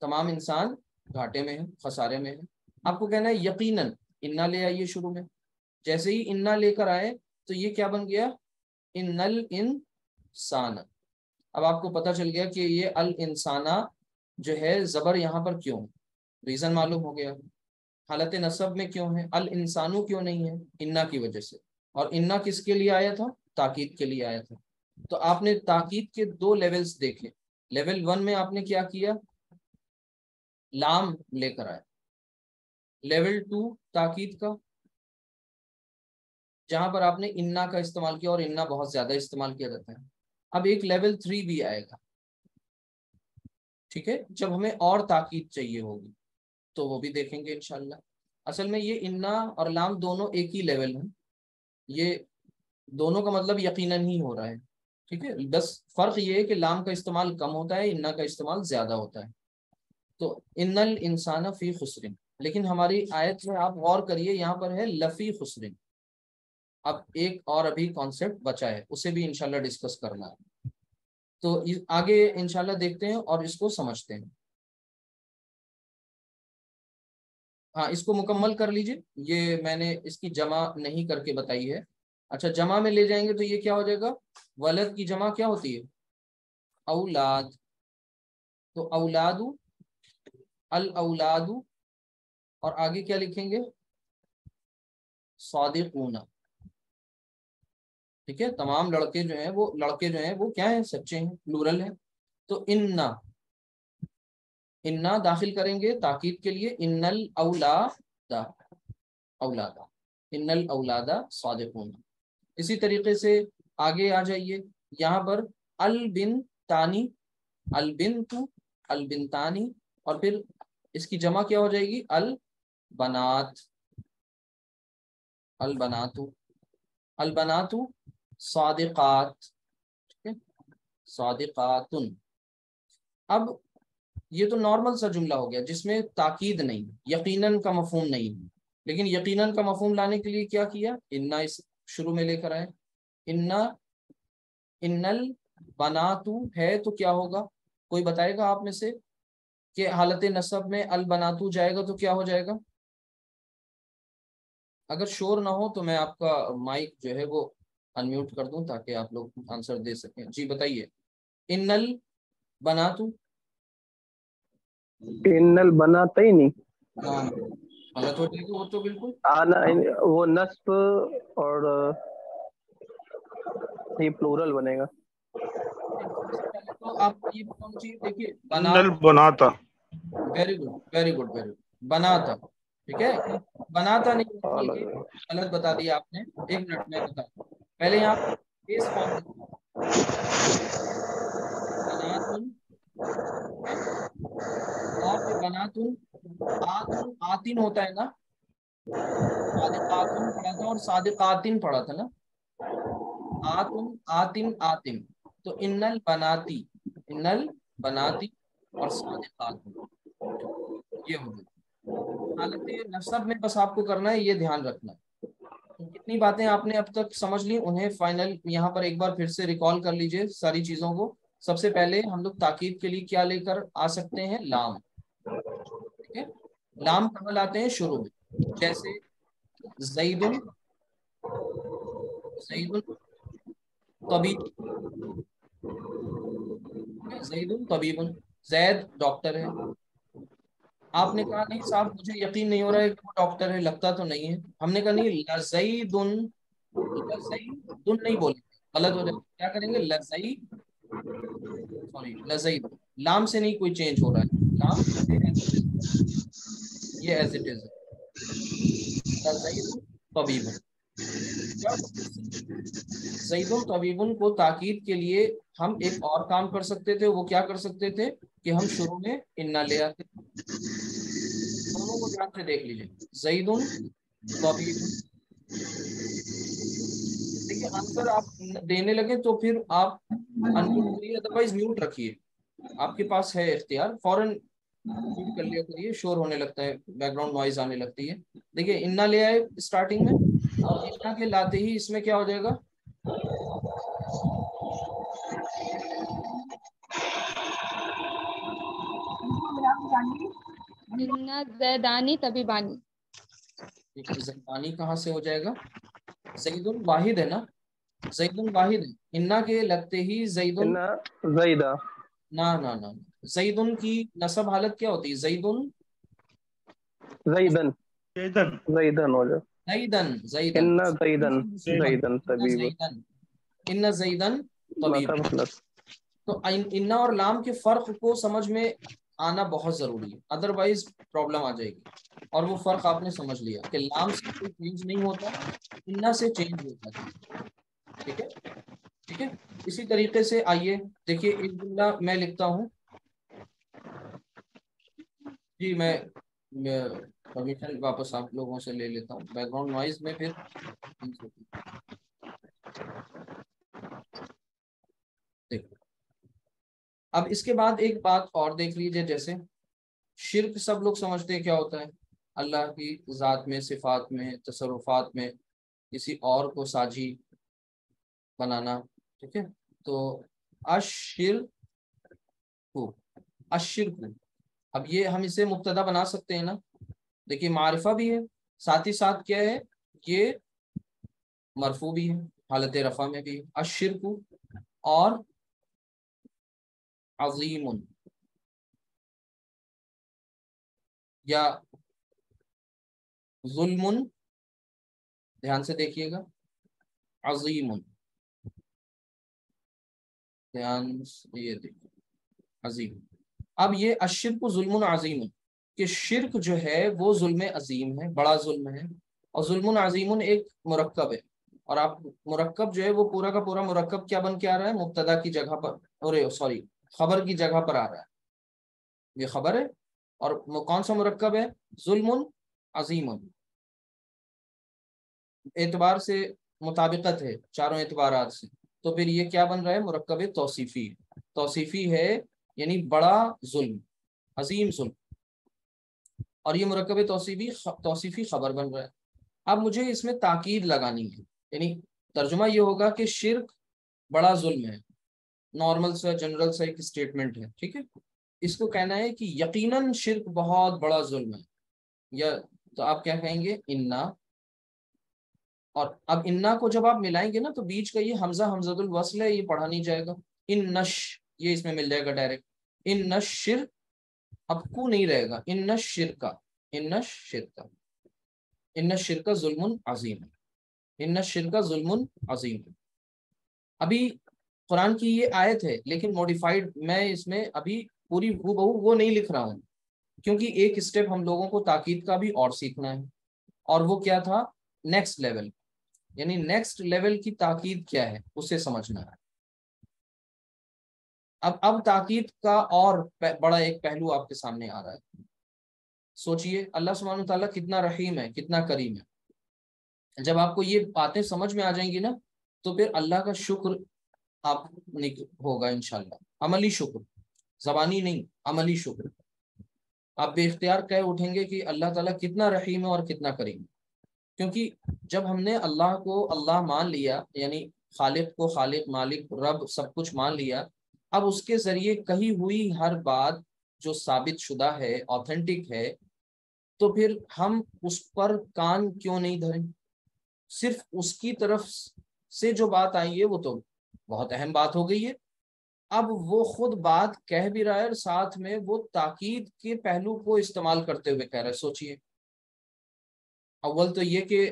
تمام انسان گھاٹے میں ہے، خسارے میں ہے. آپ کو کہنا ہے یقیناً، انا لے آئیے شروع میں. جیسے ہی انا لے کر آئے تو یہ کیا بن گیا؟ ان الانسان. اب آپ کو پتہ چل گیا کہ یہ الانسانہ جو ہے زبر یہاں پر کیوں، ریزن معلوم ہو گیا. حالت نصب میں کیوں ہے، الانسانو کیوں نہیں ہے؟ انا کی وجہ سے. اور انا کس کے لیے آیا تھا؟ تاکید کے لیے آیا تھا. تو آپ نے تاکید کے دو لیولز دیکھے. لیول 1 میں آپ نے کیا کیا؟ لام لے کر آئے. لیول 2 تاکید کا، جہاں پر آپ نے انا کا استعمال کیا، اور انا بہت زیادہ استعمال کیا جاتا ہے. اب ایک لیول 3 بھی آئے گا، ٹھیک ہے، جب ہمیں اور تاکید چاہیے ہوگی تو وہ بھی دیکھیں گے انشاءاللہ. اصل میں یہ انا اور لام دونوں ایک ہی لیول ہیں، یہ دونوں کا مطلب یقیناً ہی ہو رہا ہے. ٹھیک ہے، بس فرق یہ ہے کہ لام کا استعمال کم ہوتا ہے، انا کا استعمال زیادہ ہوتا ہے. تو ان الانسان فی خسر، لیکن ہماری آیت میں آپ غور کریے یہاں پر ہے لفی خسر. اب ایک اور ابھی کانسیپٹ بچا ہے، اسے بھی انشاءاللہ ڈسکس کرنا ہے. تو آگے انشاءاللہ دیکھتے ہیں اور اس کو سمجھتے ہیں. ہاں، اس کو مکمل کر لیجئے. یہ میں نے اس کی جمع نہیں کر کے بتائی ہے. اچھا، جمع میں لے جائیں گے تو یہ کیا ہو جائے گا؟ ولد کی جمع کیا ہوتی ہے؟ اولاد. تو اولاد، الاولاد، اور آگے کیا لکھیں گے؟ صادقون. ٹھیک ہے، تمام لڑکے جو ہیں وہ کیا ہیں؟ سچے ہیں، پلورل ہیں. تو انا داخل کریں گے تاکید کے لیے، ان الاولاد، اولاد، ان الاولاد صادقون. اسی طریقے سے آگے آ جائیے. یہاں پر البنتانی، البنت، البنتانی، اور پھر اس کی جمع کیا ہو جائے گی؟ البنات، البنات، البنات صادقات. ٹھیک ہے، صادقاتن. اب یہ تو نارمل سا جملہ ہو گیا جس میں تاکید نہیں، یقیناً کا مفہوم نہیں ہے. لیکن یقیناً کا مفہوم لانے کے لیے کیا کیا؟ انا اس شروع میں لے کر آئے. ان البنات ہے تو کیا ہوگا؟ کوئی بتائے گا آپ میں سے کہ حالت نصب میں البنات جائے گا تو کیا ہو جائے گا؟ اگر شور نہ ہو تو میں آپ کا مائک جو ہے وہ انمیوٹ کر دوں تاکہ آپ لوگ آنسر دے سکیں. جی بتائیے. ان البنات، ان البناتین، ہاں غلط ہو جائے گی وہ تو بالکل. آنا وہ نصب اور یہ پلورل بنے گا. سب سے پہلے تو آپ یہ کون چیز دیکھیے، ان بنا. البناتا. Very good, very good, very good. بناتا. ٹھیک ہے، بناتا نہیں بلکہ غلط بتا دیا آپ نے. ایک منٹ میں بتا دوں. پہلے یہاں بیس فارم بناتن، اور پھر بناتن، آتن ہوتا ہے نا، صادقاتن پڑھا تھا اور صادقاتن پڑھا تھا نا. آتن. تو ان البناتی، ان البناتی اور صادقاتن، یہ ہو گئی. حالت نصب میں بس آپ کو کرنا ہے، یہ دھیان رکھنا ہے. کتنی باتیں آپ نے اب تک سمجھ لی، انہیں فائنل یہاں پر ایک بار پھر سے ریکال کر لیجئے ساری چیزوں کو. سب سے پہلے ہم لوگ تاکید کے لیے کیا لے کر آ سکتے ہیں؟ لام. ٹھیک ہے، لام کہاں لاتے ہیں؟ شروع میں. جیسے زید، زید طبیب، زید طبیب، زید ڈاکٹر ہے. آپ نے کہا نہیں صاحب مجھے یقین نہیں ہو رہا ہے کہ وہ ڈاکٹر ہے، لگتا تو نہیں ہے. ہم نے کہا نہیں، لزید، لزید نہیں بولیں، غلط ہو جائے. کیا کریں گے؟ لزید، سوری لزید. لام سے نہیں کوئی چینج ہو رہا ہے، لام یہ ایز اٹ از، لزید طبیب. زیدن طبیبن کو تاکید کے لیے ہم ایک اور کام کر سکتے تھے. وہ کیا کر سکتے تھے کہ ہم شروع میں انا لے آتے. دونوں کو دھیان سے دیکھ لیجیے. زیدن طبیبن. دیکھیے آنسر آپ دینے لگے تو پھر آپ انمیوٹ کریے, ادروائز میوٹ رکھیے. آپ کے پاس ہے اختیار, فوراً میوٹ کر لیا کریے, شور ہونے لگتا ہے, بیک گراؤنڈ نوائز آنے لگتی ہے. دیکھیے انا لے آئے اسٹارٹنگ میں, اور انا کے لاتے ہی اس میں کیا ہو جائے گا؟ زیدانی طبیبانی. زیدانی کہاں سے ہو جائے گا؟ زید واحد ہے نا, زید واحد ہے. انا کے لگتے ہی زید ان زیدہ نہ زیدن کی نصب حالت کیا ہوتی ہے؟ زیدن زیدن زیدن ہو جائے. زیدن ان زیدن زیدن طبیب ان زیدن طبیب. تو انا اور لام کے فرق کو سمجھ میں آنا بہت ضروری ہے, ادروائز پرابلم آ جائے گی. اور وہ فرق آپ نے سمجھ لیا کہ لام سے کوئی چینج نہیں ہوتا, انا سے چینج ہوتا ہے. ٹھیک ہے, ٹھیک ہے. اسی طریقے سے آئیے دیکھیے ایک جملہ میں لکھتا ہوں. جی میں پرمیشن واپس آپ لوگوں سے لے لیتا ہوں, بیک گراؤنڈ نوائز میں پھر دیکھو. اب اس کے بعد ایک بات اور دیکھ لیجیے, جیسے شرک سب لوگ سمجھتے ہیں کیا ہوتا ہے؟ اللہ کی ذات میں, صفات میں, تصرفات میں کسی اور کو ساجی بنانا. ٹھیک ہے, تو الشرک. اب یہ ہم اسے مبتدا بنا سکتے ہیں نا. دیکھیے معرفہ بھی ہے, ساتھ ہی ساتھ کیا ہے, یہ مرفوع بھی ہے, حالت رفع میں بھی. الشرک اور عظیم یا ظلم, دھیان سے دیکھیے گا, عظیم, دھیان سے یہ دیکھیے, عظیم. اب یہ الشرک ظلم عظیم, کہ شرک جو ہے وہ ظلم عظیم ہے, بڑا ظلم ہے. اور ظلم عظیم ایک مرکب ہے, اور آپ مرکب جو ہے وہ پورا کا پورا مرکب کیا بن کے آ رہا ہے؟ مبتدا کی جگہ پر, اور خبر کی جگہ پر آ رہا ہے. یہ خبر ہے, اور کون سا مرکب ہے؟ ظلم عظیم. اعتبار سے مطابقت ہے چاروں اعتبارات سے, تو پھر یہ کیا بن رہا ہے؟ مرکب توصیفی. توصیفی ہے یعنی بڑا ظلم, عظیم ظلم, اور یہ مرکب توصیفی خبر بن رہا ہے. اب مجھے اس میں تاکید لگانی ہے, یعنی ترجمہ یہ ہوگا کہ شرک بڑا ظلم ہے, نارمل سا جنرل سا ایک اسٹیٹمنٹ ہے. ٹھیک ہے, اس کو کہنا ہے کہ یقیناً شرک بہت بڑا ظلم ہے, یا تو آپ کیا کہیں گے؟ انا. اور اب انا کو جب آپ ملائیں گے نا تو بیچ کا یہ حمزہ حمزۃ الوصل ہے, یہ پڑھا نہیں جائے گا. ان نش, یہ اس میں مل جائے گا ڈائریکٹ. ان نش شرک, اب کو نہیں رہے گا, ان نش شرکا, ان نش شرکا, ان شرکا ظلم عظیم, ان شرکا ظلم عظیم. ابھی قرآن کی یہ آیت ہے, لیکن موڈیفائڈ میں اس میں ابھی پوری وہ نہیں لکھ رہا ہوں, کیونکہ ایک اسٹیپ ہم لوگوں کو تاکید کا بھی اور سیکھنا ہے. اور وہ کیا تھا؟ نیکسٹ لیول, یعنی نیکسٹ لیول کی تاکید کیا ہے اسے سمجھنا ہے. اب تاکید کا اور بڑا ایک پہلو آپ کے سامنے آ رہا ہے. سوچئے اللہ سبحانہ وتعالیٰ کتنا رحیم ہے, کتنا کریم ہے. جب آپ کو یہ باتیں سمجھ میں آ جائیں گی نا, تو پھر اللہ کا شکر آپ ہوگا انشاءاللہ. عملی شکر, زبانی نہیں, عملی شکر. آپ بے اختیار کہہ اٹھیں گے کہ اللہ تعالیٰ کتنا رحیم ہے اور کتنا کریم ہے. کیونکہ جب ہم نے اللہ کو اللہ مان لیا, یعنی خالق کو خالق, مالک, رب, سب کچھ مان لیا, اب اس کے ذریعے کہی ہوئی ہر بات جو ثابت شدہ ہے, آتھینٹک ہے, تو پھر ہم اس پر کان کیوں نہیں دھریں؟ صرف اس کی طرف سے جو بات آئی ہے وہ تو بہت اہم بات ہو گئی ہے. اب وہ خود بات کہہ بھی رہا ہے, اور ساتھ میں وہ تاکید کے پہلو کو استعمال کرتے ہوئے کہہ رہا ہے. سوچئے, اول تو یہ کہ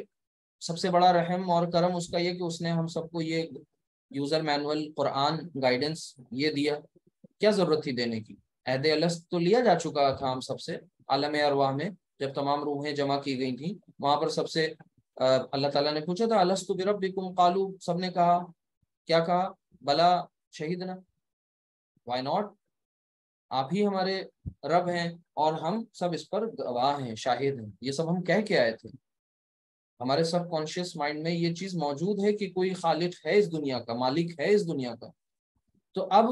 سب سے بڑا رحم اور کرم اس کا یہ کہ اس نے ہم سب کو یہ یوزر مینول قرآن گائیڈنس یہ دیا. کیا ضرورت تھی دینے کی؟ عہد الست تو لیا جا چکا تھا ہم سب سے عالم ارواح میں, جب تمام روحیں جمع کی گئی تھیں, وہاں پر سب سے اللہ تعالیٰ نے پوچھا تھا الستو بربکم، قالو، سب نے کہا، کیا کہا؟ بلا شہیدنا، وائی ناٹ، آپ ہی ہمارے رب ہیں اور ہم سب اس پر گواہ ہیں، شاہد ہیں، یہ سب ہم کہہ کے آئے تھے۔ ہمارے سب کانشیس مائنڈ میں یہ چیز موجود ہے کہ کوئی خالق ہے اس دنیا کا، مالک ہے اس دنیا کا۔ تو اب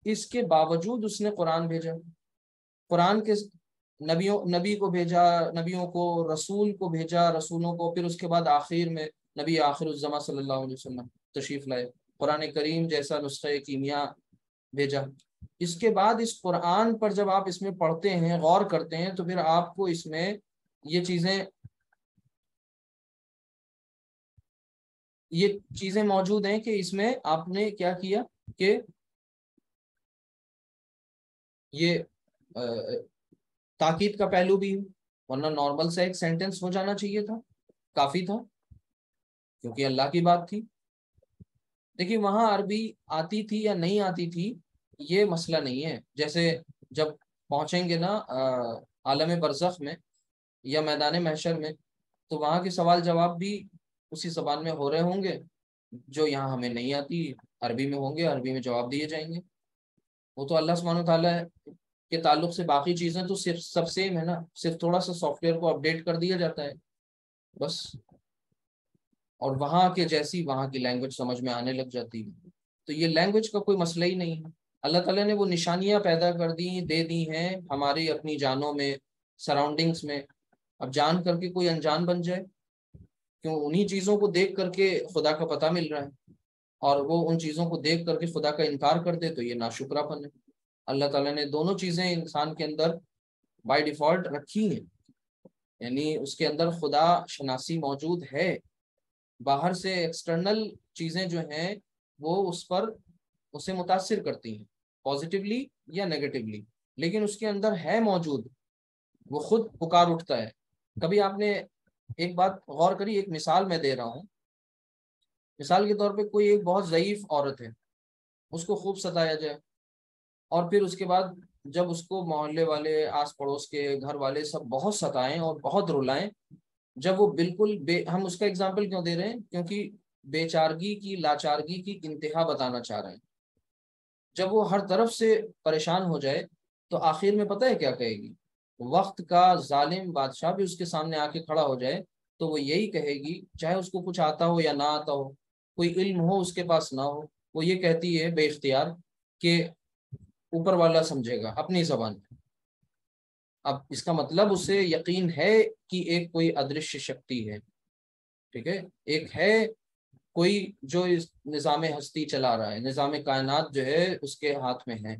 اس کے باوجود اس نے قرآن بھیجا، قرآن کے نبی کو بھیجا، نبیوں کو، رسول کو بھیجا، رسولوں کو، پھر اس کے بعد آخر میں نبی آخر الزماں صلی اللہ علیہ وسلم تشریف لائے، قرآن کریم جیسا نسخہ کیمیا بھیجا۔ اس کے بعد اس قرآن پر جب آپ اس میں پڑھتے ہیں، غور کرتے ہیں، تو پھر آپ کو اس میں یہ چیزیں موجود ہیں کہ اس میں آپ نے کیا کیا کہ یہ تاکید کا پہلو بھی ہے، ورنہ نارمل سے ایک سینٹنس ہو جانا چاہیے تھا، کافی تھا، کیونکہ اللہ کی بات تھی۔ دیکھیے وہاں عربی آتی تھی یا نہیں آتی تھی یہ مسئلہ نہیں ہے، جیسے جب پہنچیں گے نا عالم برزخ میں یا میدان محشر میں، تو وہاں کے سوال جواب بھی اسی زبان میں ہو رہے ہوں گے جو یہاں ہمیں نہیں آتی، عربی میں ہوں گے، عربی میں جواب دیے جائیں گے۔ وہ تو اللہ سبحانہ وتعالیٰ کے تعلق سے باقی چیزیں تو صرف سب سیم ہے نا، صرف تھوڑا سا سافٹ ویئر کو اپڈیٹ کر دیا جاتا ہے بس، اور وہاں کے جیسی وہاں کی لینگویج سمجھ میں آنے لگ جاتی ہے۔ تو یہ لینگویج کا کوئی مسئلہ ہی نہیں ہے، اللہ تعالیٰ نے وہ نشانیاں پیدا کر دی، دے دی ہیں ہماری اپنی جانوں میں، سراؤنڈنگس میں۔ اب جان کر کے کوئی انجان بن جائے، کیوں؟ انہی چیزوں کو دیکھ کر کے خدا کا پتہ مل رہا ہے، اور وہ ان چیزوں کو دیکھ کر کے خدا کا انکار کر دے تو یہ ناشکرا پن ہے۔ اللہ تعالیٰ نے دونوں چیزیں انسان کے اندر بائی ڈیفالٹ رکھی ہیں، یعنی اس کے اندر خدا شناسی موجود ہے۔ باہر سے ایکسٹرنل چیزیں جو ہیں وہ اسے متاثر کرتی ہیں پازیٹیولی یا نیگیٹیولی، لیکن اس کے اندر ہے موجود، وہ خود پکار اٹھتا ہے۔ کبھی آپ نے ایک بات غور کری، ایک مثال میں دے رہا ہوں، مثال کے طور پہ کوئی ایک بہت ضعیف عورت ہے، اس کو خوب ستایا جائے، اور پھر اس کے بعد جب اس کو محلے والے، آس پڑوس کے گھر والے سب بہت ستائیں اور بہت رلائیں، جب وہ بالکل ہم اس کا اگزامپل کیوں دے رہے ہیں؟ کیونکہ بے چارگی کی، لاچارگی کی انتہا بتانا چاہ رہے ہیں۔ جب وہ ہر طرف سے پریشان ہو جائے تو آخر میں پتہ ہے کیا کہے گی؟ وقت کا ظالم بادشاہ بھی اس کے سامنے آ کے کھڑا ہو جائے تو وہ یہی کہے گی، چاہے اس کو کچھ آتا ہو یا نہ آتا ہو، کوئی علم ہو اس کے پاس نہ ہو، وہ یہ کہتی ہے بے اختیار کہ اوپر والا سمجھے گا، اپنی زبان میں۔ اب اس کا مطلب اسے یقین ہے کہ ایک کوئی ادرشیہ شکتی ہے، ٹھیک ہے، ایک ہے کوئی جو اس نظام ہستی چلا رہا ہے، نظام کائنات جو ہے اس کے ہاتھ میں ہے۔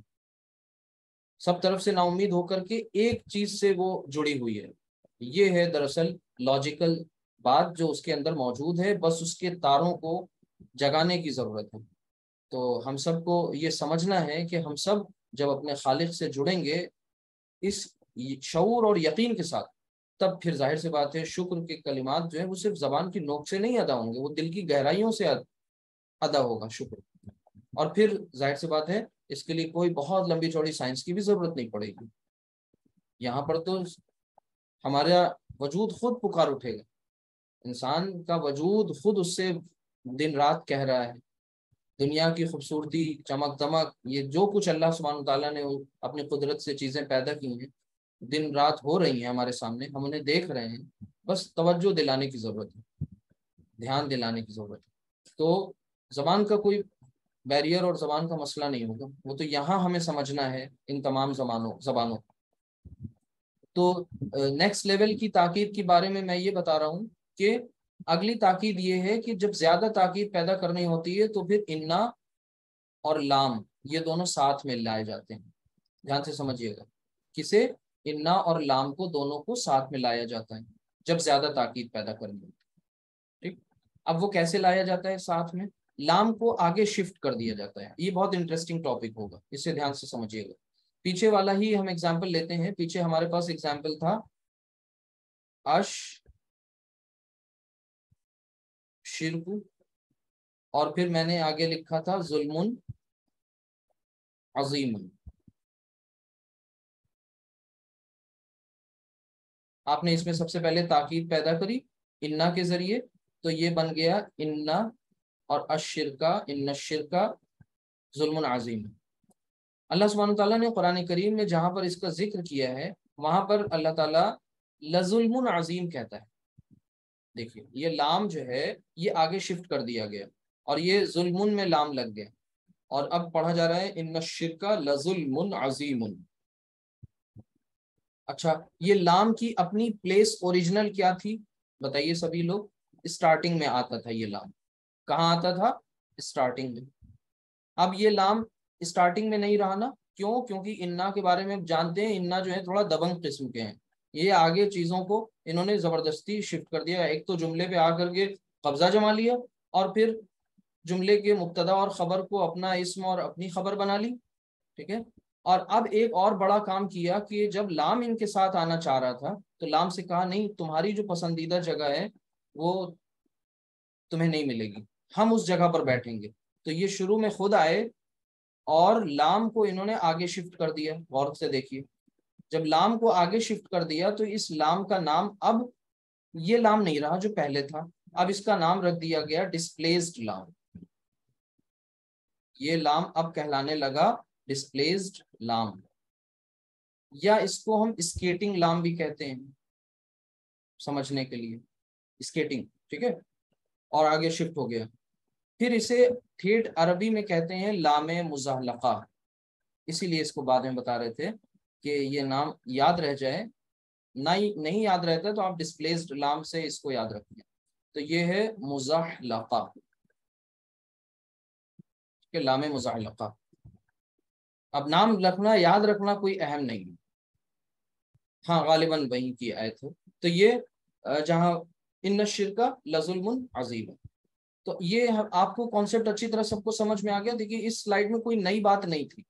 سب طرف سے نا امید ہو کر کے ایک چیز سے وہ جڑی ہوئی ہے، یہ ہے دراصل لاجیکل بات جو اس کے اندر موجود ہے، بس اس کے تاروں کو جگانے کی ضرورت ہے۔ تو ہم سب کو یہ سمجھنا ہے کہ ہم سب جب اپنے خالق سے جڑیں گے اس شعور اور یقین کے ساتھ، تب پھر ظاہر سی بات ہے شکر کے کلمات جو ہیں وہ صرف زبان کی نوک سے نہیں ادا ہوں گے، وہ دل کی گہرائیوں سے ادا ہوگا شکر۔ اور پھر ظاہر سی بات ہے اس کے لیے کوئی بہت لمبی چوڑی سائنس کی بھی ضرورت نہیں پڑے گی، یہاں پر تو ہمارا وجود خود پکار اٹھے گا، انسان کا وجود خود اس سے دن رات کہہ رہا ہے، دنیا کی خوبصورتی، چمک دمک، یہ جو کچھ اللہ سبحانہ تعالیٰ نے اپنی قدرت سے چیزیں پیدا کی ہیں، دن رات ہو رہی ہیں ہمارے سامنے، ہم انہیں دیکھ رہے ہیں، بس توجہ دلانے کی ضرورت ہے، دھیان دلانے کی ضرورت ہے۔ تو زبان کا کوئی بیریئر اور زبان کا مسئلہ نہیں ہوگا، وہ تو یہاں ہمیں سمجھنا ہے ان تمام زبانوں۔ تو نیکسٹ لیول کی تاکید کے بارے میں یہ بتا رہا ہوں کہ اگلی تاکید یہ ہے کہ جب زیادہ تاکید پیدا کرنی ہوتی ہے تو پھر انا اور لام یہ دونوں ساتھ میں لائے جاتے ہیں، دھیان سے سمجھیے گا، کسے؟ انا اور لام کو، دونوں کو ساتھ میں لایا جاتا ہے جب زیادہ تاکید پیدا کرنی ہوتی ہے، ٹھیک؟ اب وہ کیسے لایا جاتا ہے ساتھ میں؟ لام کو آگے شفٹ کر دیا جاتا ہے، یہ بہت انٹرسٹنگ ٹاپک ہوگا، اسے دھیان سے سمجھیے گا۔ پیچھے والا ہی ہم ایگزامپل لیتے ہیں، پیچھے ہمارے پاس ایگزامپل تھا شرک، اور پھر میں نے آگے لکھا تھا ظلم عظیم۔ آپ نے اس میں سب سے پہلے تاکید پیدا کری انا کے ذریعے، تو یہ بن گیا انا، اور الشرکا ان الشرکا ظلم عظیم۔ اللہ سبحانہ تعالیٰ نے قرآن کریم میں جہاں پر اس کا ذکر کیا ہے وہاں پر اللہ تعالیٰ لظلم عظیم کہتا ہے۔ دیکھیے یہ لام جو ہے یہ آگے شفٹ کر دیا گیا اور یہ ظلم میں لام لگ گیا، اور اب پڑھا جا رہا ہے ان الشرک لظلم عظیم۔ اچھا یہ لام کی اپنی پلیس اوریجنل کیا تھی بتائیے سبھی لوگ؟ اسٹارٹنگ میں آتا تھا یہ لام، کہاں آتا تھا؟ اسٹارٹنگ میں۔ اب یہ لام اسٹارٹنگ میں نہیں رہا نا، کیوں؟ کیونکہ انا کے بارے میں جانتے ہیں، انا جو ہے تھوڑا دبنگ قسم کے ہیں، یہ آگے چیزوں کو انہوں نے زبردستی شفٹ کر دیا، ایک تو جملے پہ آ کر کے قبضہ جما لیا اور پھر جملے کے مبتدا اور خبر کو اپنا اسم اور اپنی خبر بنا لی، ٹھیک ہے۔ اور اب ایک اور بڑا کام کیا کہ جب لام ان کے ساتھ آنا چاہ رہا تھا تو لام سے کہا نہیں، تمہاری جو پسندیدہ جگہ ہے وہ تمہیں نہیں ملے گی، ہم اس جگہ پر بیٹھیں گے۔ تو یہ شروع میں خود آئے اور لام کو انہوں نے آگے شفٹ کر دیا۔ غور سے دیکھیے جب لام کو آگے شفٹ کر دیا تو اس لام کا نام اب یہ لام نہیں رہا جو پہلے تھا، اب اس کا نام رکھ دیا گیا ڈسپلیسڈ لام۔ یہ لام اب کہلانے لگا ڈسپلیسڈ لام، یا اس کو ہم اسکیٹنگ لام بھی کہتے ہیں سمجھنے کے لیے، اسکیٹنگ، ٹھیک ہے۔ اور آگے شفٹ ہو گیا، پھر اسے ٹھیٹ عربی میں کہتے ہیں لام مزحلقہ، اسی لیے اس کو بعد میں بتا رہے تھے کہ یہ نام یاد رہ جائے، نہیں یاد رہتا تو آپ ڈسپلیسڈ لام سے اس کو یاد رکھیں۔ تو یہ ہے مزحلقہ، کہ لام مزحلقہ۔ اب نام رکھنا یاد رکھنا کوئی اہم نہیں، ہاں غالباً وہیں کی آیت ہے۔ تو یہ جہاں ان الشرک لظلم عظیم، تو یہ آپ کو کانسیپٹ اچھی طرح سب کو سمجھ میں آ گیا۔ دیکھیے اس سلائیڈ میں کوئی نئی بات نہیں تھی،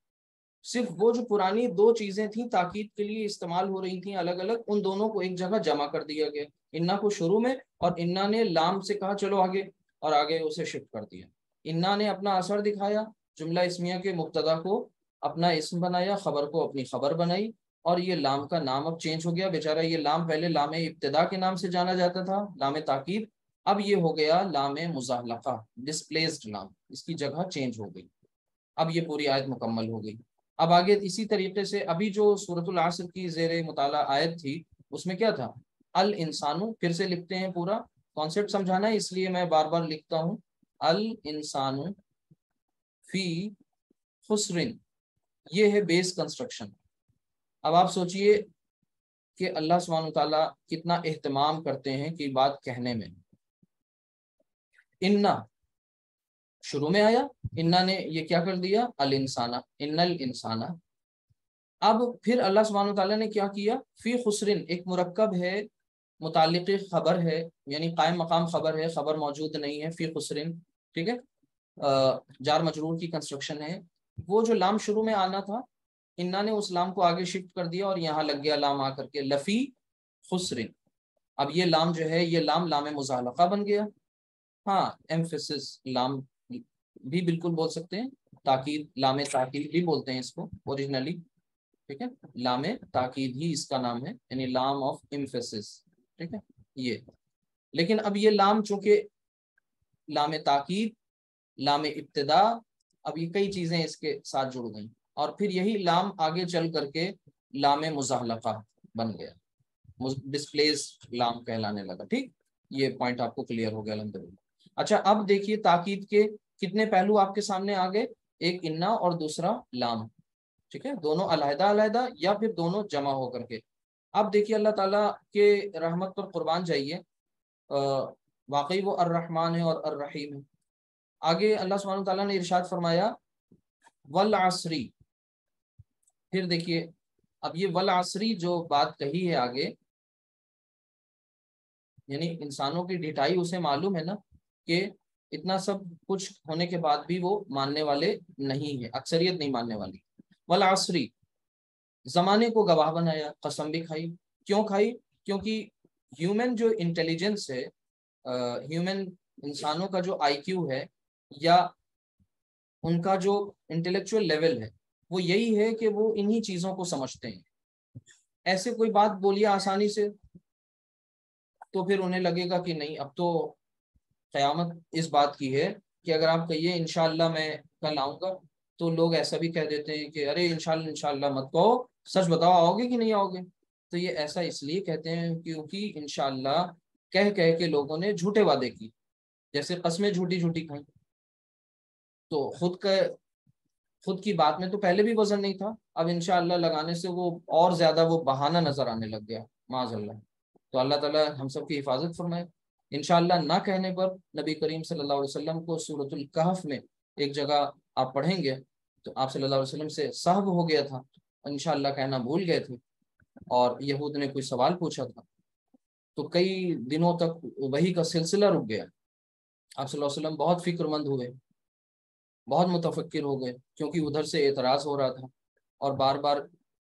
صرف وہ جو پرانی دو چیزیں تھیں تاکید کے لیے استعمال ہو رہی تھیں الگ الگ، ان دونوں کو ایک جگہ جمع کر دیا گیا، انا کو شروع میں اور انا نے لام سے کہا چلو آگے، اور آگے اسے شفٹ کر دیا۔ انا نے اپنا اثر دکھایا، جملہ اسمیہ کے مبتدا کو اپنا اسم بنایا، خبر کو اپنی خبر بنائی، اور یہ لام کا نام اب چینج ہو گیا بیچارہ۔ یہ لام پہلے لام ابتدا کے نام سے جانا جاتا تھا، لام تاکید، اب یہ ہو گیا لام مزحلقہ، ڈسپلیسڈ لام، اس کی جگہ چینج ہو گئی۔ اب یہ پوری آیت مکمل ہو گئی۔ اب آگے اسی طریقے سے ابھی جو سورۃ العصر کی زیر مطالعہ آیت تھی اس میں کیا تھا؟ الانسانو، پھر سے لکھتے ہیں، پورا کانسیپٹ سمجھانا ہے اس لیے میں بار بار لکھتا ہوں، الانسانو فی خسرن، یہ ہے بیس کنسٹرکشن۔ اب آپ سوچئے کہ اللہ سبحانہ تعالیٰ کتنا اہتمام کرتے ہیں کہ بات کہنے میں۔ انا شروع میں آیا، انا نے یہ کیا کر دیا؟ الانسانہ، ان الانسانہ۔ اب پھر اللہ سبحانہ تعالیٰ نے کیا کیا؟ فی خسرن، ایک مرکب ہے، متعلق خبر ہے، یعنی قائم مقام خبر ہے، خبر موجود نہیں ہے، فی خسرن، ٹھیک ہے، جار مجرور کی کنسٹرکشن ہے۔ وہ جو لام شروع میں آنا تھا انا نے اس لام کو آگے شفٹ کر دیا اور یہاں لگ گیا لام آ کر کے لفی خسرن۔ اب یہ لام جو ہے یہ لام مزحلقہ بن گیا، ہاں ایمفیسس لام بھی بالکل بول سکتے ہیں، تاکید، لام تاکید بھی بولتے ہیں اس کو اوریجنلی، ٹھیک ہے، لام تاکید ہی اس کا نام ہے، یعنی لام آف ایمفیسس، ٹھیک ہے یہ۔ لیکن اب یہ لام چونکہ لام تاکید، لام ابتدا، اب یہ کئی چیزیں اس کے ساتھ جڑ گئیں، اور پھر یہی لام آگے چل کر کے لام مزحلقہ بن گیا، ڈسپلیس لام کہلانے لگا، ٹھیک۔ یہ پوائنٹ آپ کو کلیئر ہو گیا الحمدللہ۔ اچھا اب دیکھیے تاکید کے کتنے پہلو آپ کے سامنے آ گئے، ایک انا اور دوسرا لام، ٹھیک ہے، دونوں علیحدہ علیحدہ یا پھر دونوں جمع ہو کر کے۔ اب دیکھیے اللہ تعالیٰ کے رحمت پر قربان جائیے، واقعی وہ الرحمن ہے اور الرحیم ہے۔ آگے اللہ سبحانہ تعالیٰ نے ارشاد فرمایا والعصری، پھر دیکھیے اب یہ والعصری جو بات کہی ہے آگے، یعنی انسانوں کی ڈھٹائی اسے معلوم ہے نا کہ اتنا سب کچھ ہونے کے بعد بھی وہ ماننے والے نہیں ہیں، اکثریت نہیں ماننے والی۔ والعصری، زمانے کو گواہ بنایا، قسم بھی کھائی، کیوں کھائی؟ کیونکہ ہیومن جو انٹیلیجنس ہے، ہیومن انسانوں کا جو آئی کیو ہے یا ان کا جو انٹلیکچوئل لیول ہے وہ یہی ہے کہ وہ انہی چیزوں کو سمجھتے ہیں۔ ایسے کوئی بات بولیے آسانی سے تو پھر انہیں لگے گا کہ نہیں، اب تو قیامت اس بات کی ہے کہ اگر آپ کہیے انشاءاللہ میں کل آؤں گا، تو لوگ ایسا بھی کہہ دیتے ہیں کہ ارے انشاءاللہ مت کہو، سچ بتاؤ آؤ گے کہ نہیں آؤ گے. تو یہ ایسا اس لیے کہتے ہیں کیونکہ انشاءاللہ کہہ کے لوگوں نے جھوٹے وعدے کی، جیسے قسمیں جھوٹی جھوٹی کھائیں. تو خود کی بات میں تو پہلے بھی وزن نہیں تھا، اب انشاءاللہ لگانے سے وہ اور زیادہ وہ بہانہ نظر آنے لگ گیا، معاذ اللہ. تو اللہ تعالیٰ ہم سب کی حفاظت فرمائے. انشاءاللہ نہ کہنے پر نبی کریم صلی اللہ علیہ وسلم کو سورۃ الکہف میں ایک جگہ آپ پڑھیں گے تو آپ صلی اللہ علیہ وسلم سے صحب ہو گیا تھا، انشاءاللہ کہنا بھول گئے تھے، اور یہود نے کوئی سوال پوچھا تھا، تو کئی دنوں تک وحی کا سلسلہ رک گیا. آپ صلی اللہ علیہ وسلم بہت فکر مند ہوئے، بہت متفکر ہو گئے، کیونکہ ادھر سے اعتراض ہو رہا تھا اور بار بار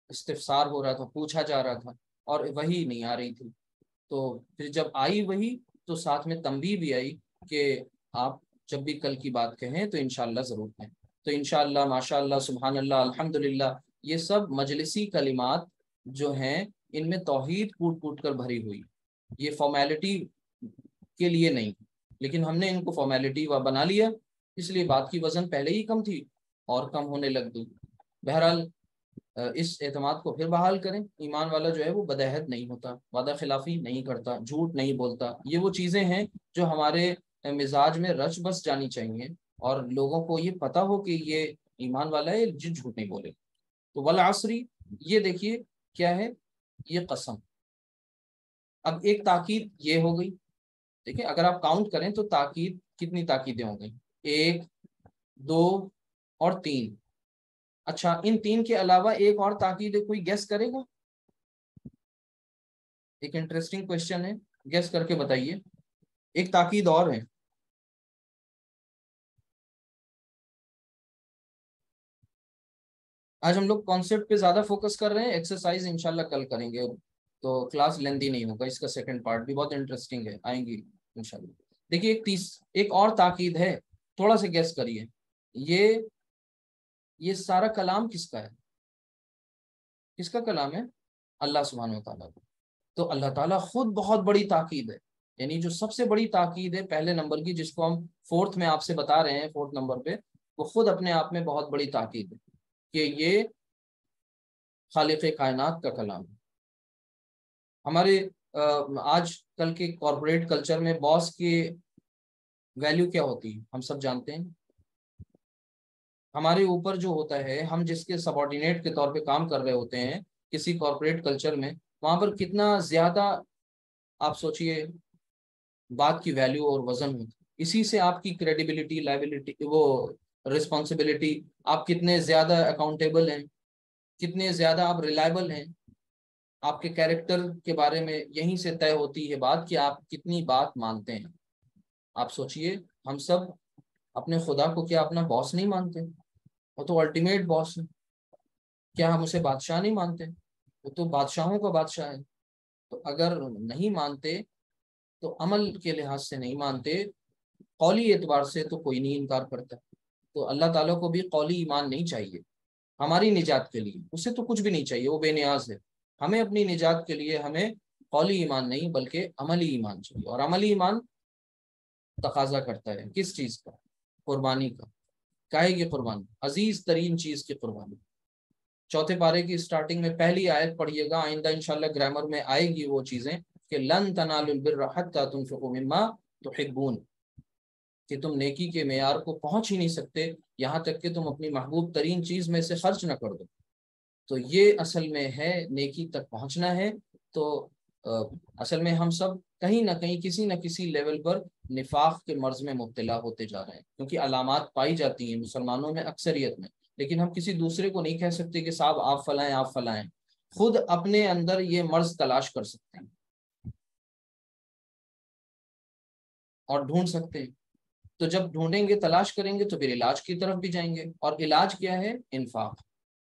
استفسار ہو رہا تھا، پوچھا جا رہا تھا، اور وحی نہیں آ رہی تھی. تو پھر جب آئی وحی تو ساتھ میں تنبیہ بھی آئی کہ آپ جب بھی کل کی بات کہیں تو انشاءاللہ ضرور کہیں. تو انشاءاللہ، ماشاءاللہ، سبحان اللہ، الحمدللہ، یہ سب مجلسی کلمات جو ہیں ان میں توحید کوٹ کوٹ کر بھری ہوئی، یہ فارمیلٹی کے لیے نہیں، لیکن ہم نے ان کو فارمیلٹی بنا لیا، اس لیے بات کی وزن پہلے ہی کم تھی اور کم ہونے لگ گئی. بہرحال اس اعتماد کو پھر بحال کریں. ایمان والا جو ہے وہ بدعہد نہیں ہوتا، وعدہ خلافی نہیں کرتا، جھوٹ نہیں بولتا. یہ وہ چیزیں ہیں جو ہمارے مزاج میں رچ بس جانی چاہیے، اور لوگوں کو یہ پتا ہو کہ یہ ایمان والا ہے، جھوٹ نہیں بولے. تو والعصری، یہ دیکھیے کیا ہے، یہ قسم. اب ایک تاکید یہ ہو گئی، دیکھیں اگر آپ کاؤنٹ کریں تو تاکید کتنی تاکیدیں ہو گئی، 1، 2 اور 3. اچھا، ان 3 کے علاوہ ایک اور تاکید ہے، کوئی گیس کرے گا؟ ایک انٹرسٹنگ کوشچن ہے، گیس کر کے بتائیے. ایک تاکید اور ہے. آج ہم لوگ کانسیپٹ پہ زیادہ فوکس کر رہے ہیں، ایکسرسائز انشاءاللہ کل کریں گے، تو کلاس لیندی نہیں ہوگا. اس کا سیکنڈ پارٹ بھی بہت انٹرسٹنگ ہے، آئیں گی انشاءاللہ. دیکھیے ایک اور تاکید ہے، تھوڑا سا گیس کریے. یہ سارا کلام کس کا ہے؟ کس کا کلام ہے؟ اللہ سبحانہ و تعالیٰ کا. تو اللہ تعالیٰ خود بہت بڑی تاکید ہے، یعنی جو سب سے بڑی تاکید ہے پہلے نمبر کی، جس کو ہم 4 میں آپ سے بتا رہے ہیں، 4 نمبر پہ، وہ خود اپنے آپ میں بہت بڑی تاکید ہے کہ یہ خالق کائنات کا کلام ہے. ہمارے آج کل کے کارپوریٹ کلچر میں باس کی ویلیو کیا ہوتی ہے ہم سب جانتے ہیں. ہمارے اوپر جو ہوتا ہے، ہم جس کے سبارڈینیٹ کے طور پہ کام کر رہے ہوتے ہیں کسی کارپوریٹ کلچر میں، وہاں پر کتنا زیادہ آپ سوچئے بات کی ویلیو اور وزن ہوتی ہے. اسی سے آپ کی کریڈیبلٹی، لائبلٹی، وہ رسپانسبلٹی، آپ کتنے زیادہ اکاؤنٹیبل ہیں، کتنے زیادہ آپ ریلائبل ہیں، آپ کے کیریکٹر کے بارے میں یہیں سے طے ہوتی ہے بات کہ آپ کتنی بات مانتے ہیں. آپ سوچئے ہم سب اپنے خدا کو کیا اپنا باس نہیں مانتے؟ وہ تو الٹیمیٹ باس ہے. کیا ہم اسے بادشاہ نہیں مانتے؟ وہ تو بادشاہوں کا بادشاہ ہے. تو اگر نہیں مانتے تو عمل کے لحاظ سے نہیں مانتے، قولی اعتبار سے تو کوئی نہیں انکار کرتا. تو اللہ تعالیٰ کو بھی قولی ایمان نہیں چاہیے ہماری نجات کے لیے، اسے تو کچھ بھی نہیں چاہیے، وہ بے نیاز ہے. ہمیں اپنی نجات کے لیے ہمیں قولی ایمان نہیں بلکہ عملی ایمان چاہیے. اور عملی ایمان تقاضا کرتا ہے کس چیز کا؟ قربانی کا. کاہے کی قربانی؟ عزیز ترین چیز کی قربانی. 4 پارے کی سٹارٹنگ میں پہلی آیت پڑھیے گا، آئندہ انشاءاللہ گرامر میں آئے گی وہ چیزیں کہ لن تنالوا البر حتى تنفقوا مما تحبون، کہ تم نیکی کے معیار کو پہنچ ہی نہیں سکتے یہاں تک کہ تم اپنی محبوب ترین چیز میں سے خرچ نہ کر دو. تو یہ اصل میں ہے نیکی تک پہنچنا ہے. تو اصل میں ہم سب کہیں نہ کہیں کسی نہ کسی لیول پر نفاق کے مرض میں مبتلا ہوتے جا رہے ہیں، کیونکہ علامات پائی جاتی ہیں مسلمانوں میں اکثریت میں، لیکن ہم کسی دوسرے کو نہیں کہہ سکتے کہ صاحب آپ فلائیں آپ فلائیں. خود اپنے اندر یہ مرض تلاش کر سکتے ہیں اور ڈھونڈ سکتے ہیں. تو جب ڈھونڈیں گے، تلاش کریں گے، تو پھر علاج کی طرف بھی جائیں گے. اور علاج کیا ہے؟ انفاق،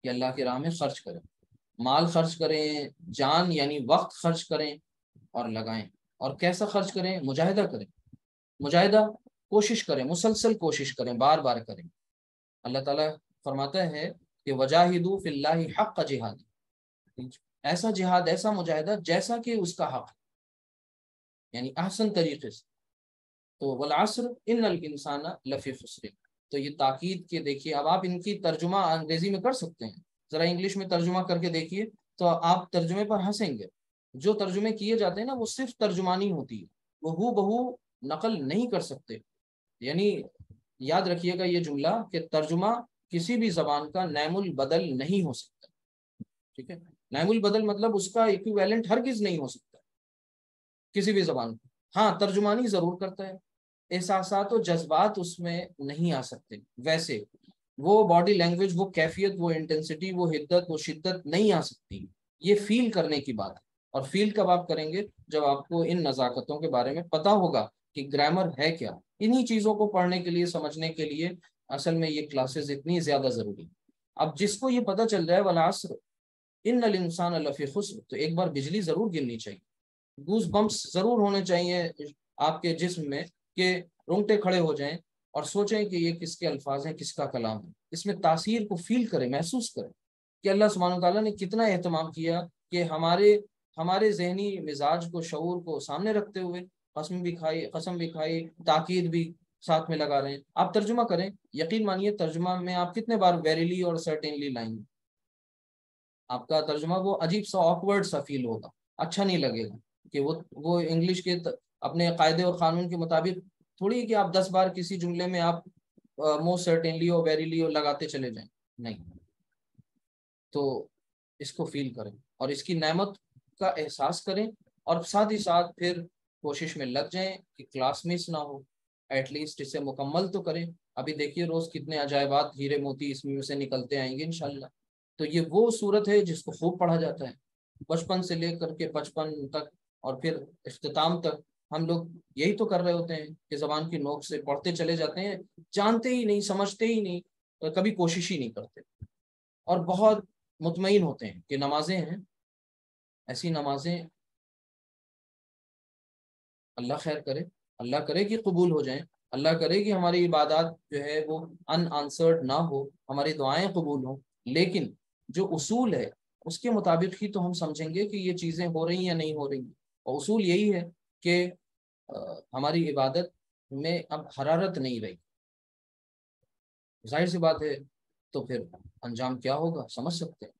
کہ اللہ کی راہ میں خرچ کریں، مال خرچ کریں، جان یعنی وقت خرچ کریں اور لگائیں. اور کیسا خرچ کریں؟ مجاہدہ کریں. مجاہدہ کوشش کریں، مسلسل کوشش کریں، بار بار کریں. اللہ تعالیٰ فرماتا ہے کہ وجاہدوا فی اللہ حق جہاد، ایسا جہاد، ایسا مجاہدہ جیسا کہ اس کا حق. یعنی احسن طریقے سے. تو والعصر ان الانسان لفی خسر. تو یہ تاکید کے دیکھیے، اب آپ ان کی ترجمہ انگریزی میں کر سکتے ہیں، ذرا انگلش میں ترجمہ کر کے دیکھیے تو آپ ترجمے پر ہنسیں گے. جو ترجمے کیے جاتے ہیں نا وہ صرف ترجمانی ہوتی ہے، وہ ہو بہو نقل نہیں کر سکتے. یعنی یاد رکھیے گا یہ جملہ کہ ترجمہ کسی بھی زبان کا نعم البدل نہیں ہو سکتا. ٹھیک ہے، نعم البدل مطلب اس کا ایکویویلنٹ ہرگز نہیں ہو سکتا کسی بھی زبان کو. ہاں ترجمانی ضرور کرتا ہے، احساسات و جذبات اس میں نہیں آ سکتے. ویسے وہ باڈی لینگویج، وہ کیفیت، وہ انٹینسٹی، وہ حدت، وہ شدت نہیں آ سکتی. یہ فیل کرنے کی بات ہے. اور فیل کب آپ کریں گے؟ جب آپ کو ان نزاکتوں کے بارے میں پتا ہوگا کہ گرامر ہے کیا. انہی چیزوں کو پڑھنے کے لیے، سمجھنے کے لیے اصل میں یہ کلاسز اتنی زیادہ ضروری. اب جس کو یہ پتہ چل جائے والعصر ان الانسان لفی خسر، تو ایک بار بجلی ضرور گرنی چاہیے، گوز بمپس ضرور ہونے چاہیے آپ کے جسم میں، کہ رونگٹے کھڑے ہو جائیں اور سوچیں کہ یہ کس کے الفاظ ہیں، کس کا کلام ہے. اس میں تاثیر کو فیل کریں، محسوس کریں کہ اللہ سبحانہ وتعالیٰ نے کتنا اہتمام کیا کہ ہمارے ذہنی مزاج کو، شعور کو سامنے رکھتے ہوئے قسم بھی کھائی، تاکید بھی ساتھ میں لگا رہے ہیں. آپ ترجمہ کریں، یقین مانیے ترجمہ میں آپ کتنے بار ویریلی اور سرٹینلی لائیں گے، آپ کا ترجمہ وہ عجیب سا آکورڈ سا فیل ہوگا، اچھا نہیں لگے گا. کہ وہ انگلش کے اپنے قاعدے اور قانون کے مطابق تھوڑی کہ آپ 10 بار کسی جملے میں آپ موسٹ سرٹینلی اور ویریلی اور لگاتے چلے جائیں، نہیں. تو اس کو فیل کریں اور اس کی نعمت کا احساس کریں، اور ساتھ ہی ساتھ پھر کوشش میں لگ جائیں کہ کلاس مس نہ ہو، ایٹ لیسٹ اسے مکمل تو کریں. ابھی دیکھیے روز کتنے عجائبات، ہیرے موتی اس میں سے نکلتے آئیں گے انشاءاللہ. تو یہ وہ صورت ہے جس کو خوب پڑھا جاتا ہے، بچپن سے لے کر کے 55 تک اور پھر اختتام تک. ہم لوگ یہی تو کر رہے ہوتے ہیں کہ زبان کی نوک سے پڑھتے چلے جاتے ہیں، جانتے ہی نہیں، سمجھتے ہی نہیں، کبھی کوشش ہی نہیں کرتے. اور بہت مطمئن ہوتے ہیں کہ نمازیں ہیں، ایسی نمازیں اللہ خیر کرے، اللہ کرے کہ قبول ہو جائیں، اللہ کرے کہ ہماری عبادات جو ہے وہ ان آنسرڈ نہ ہو، ہماری دعائیں قبول ہوں. لیکن جو اصول ہے اس کے مطابق ہی تو ہم سمجھیں گے کہ یہ چیزیں ہو رہی یا نہیں ہو رہی. اور اصول یہی ہے کہ ہماری عبادت میں اب حرارت نہیں رہی. ظاہر سی بات ہے، تو پھر انجام کیا ہوگا سمجھ سکتے ہیں.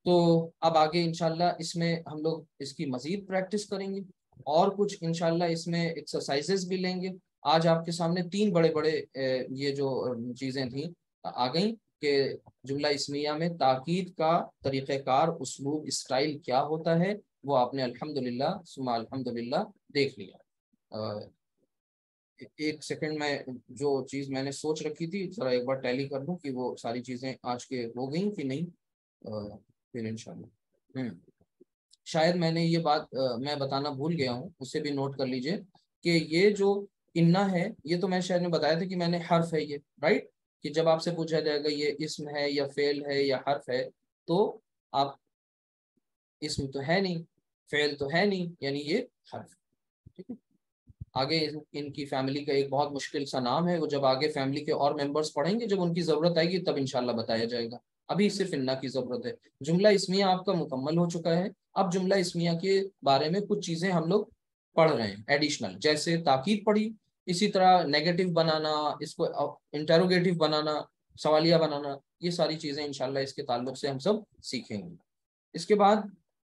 تو اب آگے انشاءاللہ اس میں ہم لوگ اس کی مزید پریکٹس کریں گے، اور کچھ انشاءاللہ اس میں ایکسرسائزز بھی لیں گے. آج آپ کے سامنے 3 بڑے یہ جو چیزیں تھیں آ گئیں کہ جملہ اسمیہ میں تاکید کا طریقہ کار، اسلوب، اسٹائل کیا ہوتا ہے، وہ آپ نے الحمدللہ ثم الحمدللہ دیکھ لیا. ایک سیکنڈ میں جو چیز میں نے سوچ رکھی تھی ذرا ایک بار ٹیلی کر دوں کہ وہ ساری چیزیں آج کے ہو گئیں کہ نہیں، پھر انشاءاللہ. شاید میں نے یہ بات میں بتانا بھول گیا ہوں، اسے بھی نوٹ کر لیجئے کہ یہ جو انا ہے، یہ تو میں شاید نے بتایا تھا کہ میں نے حرف ہے یہ، رائٹ، کہ جب آپ سے پوچھا جائے گا یہ اسم ہے یا فعل ہے یا حرف ہے، تو آپ اسم تو ہے نہیں، فعل تو ہے نہیں، یعنی یہ حرف. ٹھیک ہے، آگے ان کی فیملی کا ایک بہت مشکل سا نام ہے، وہ جب آگے فیملی کے اور ممبرز پڑھیں گے، جب ان کی ضرورت آئے گی تب انشاءاللہ بتایا جائے گا. ابھی صرف انا کی ضرورت ہے. جملہ اسمیہ آپ کا مکمل ہو چکا ہے. اب جملہ اسمیہ کے بارے میں کچھ چیزیں ہم لوگ پڑھ رہے ہیں ایڈیشنل، جیسے تاکید پڑھی، اسی طرح نیگیٹو بنانا، اس کو انٹروگیٹو بنانا، سوالیہ بنانا، یہ ساری چیزیں انشاءاللہ اس کے تعلق سے ہم سب سیکھیں گے. اس کے بعد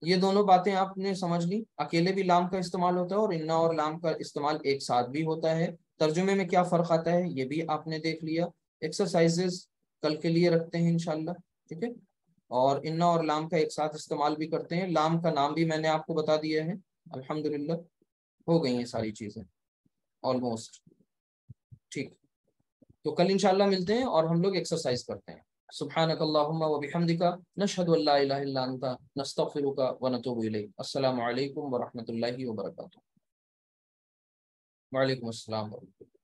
یہ دونوں باتیں آپ نے سمجھ لی، اکیلے بھی لام کا استعمال ہوتا ہے اور انا اور لام کا استعمال ایک ساتھ بھی ہوتا ہے. ترجمے میں کیا فرق آتا ہے یہ بھی آپ نے دیکھ لیا. ایکسرسائزز کل کے لیے رکھتے ہیں انشاءاللہ، ٹھیک ہے. اور انا اور لام کا ایک ساتھ استعمال بھی کرتے ہیں. لام کا نام بھی میں نے آپ کو بتا دیا ہے. الحمدللہ ہو گئی ہیں ساری چیزیں آلموسٹ، ٹھیک. تو کل انشاءاللہ ملتے ہیں اور ہم لوگ ایکسرسائز کرتے ہیں. سبحانک اللہم و بحمدک، نشہد ان لا الہ الا انت، نستغفرک و نتوب الیک. السلام علیکم ورحمۃ اللہ وبرکاتہ. وعلیکم السلام ورحمۃ اللہ.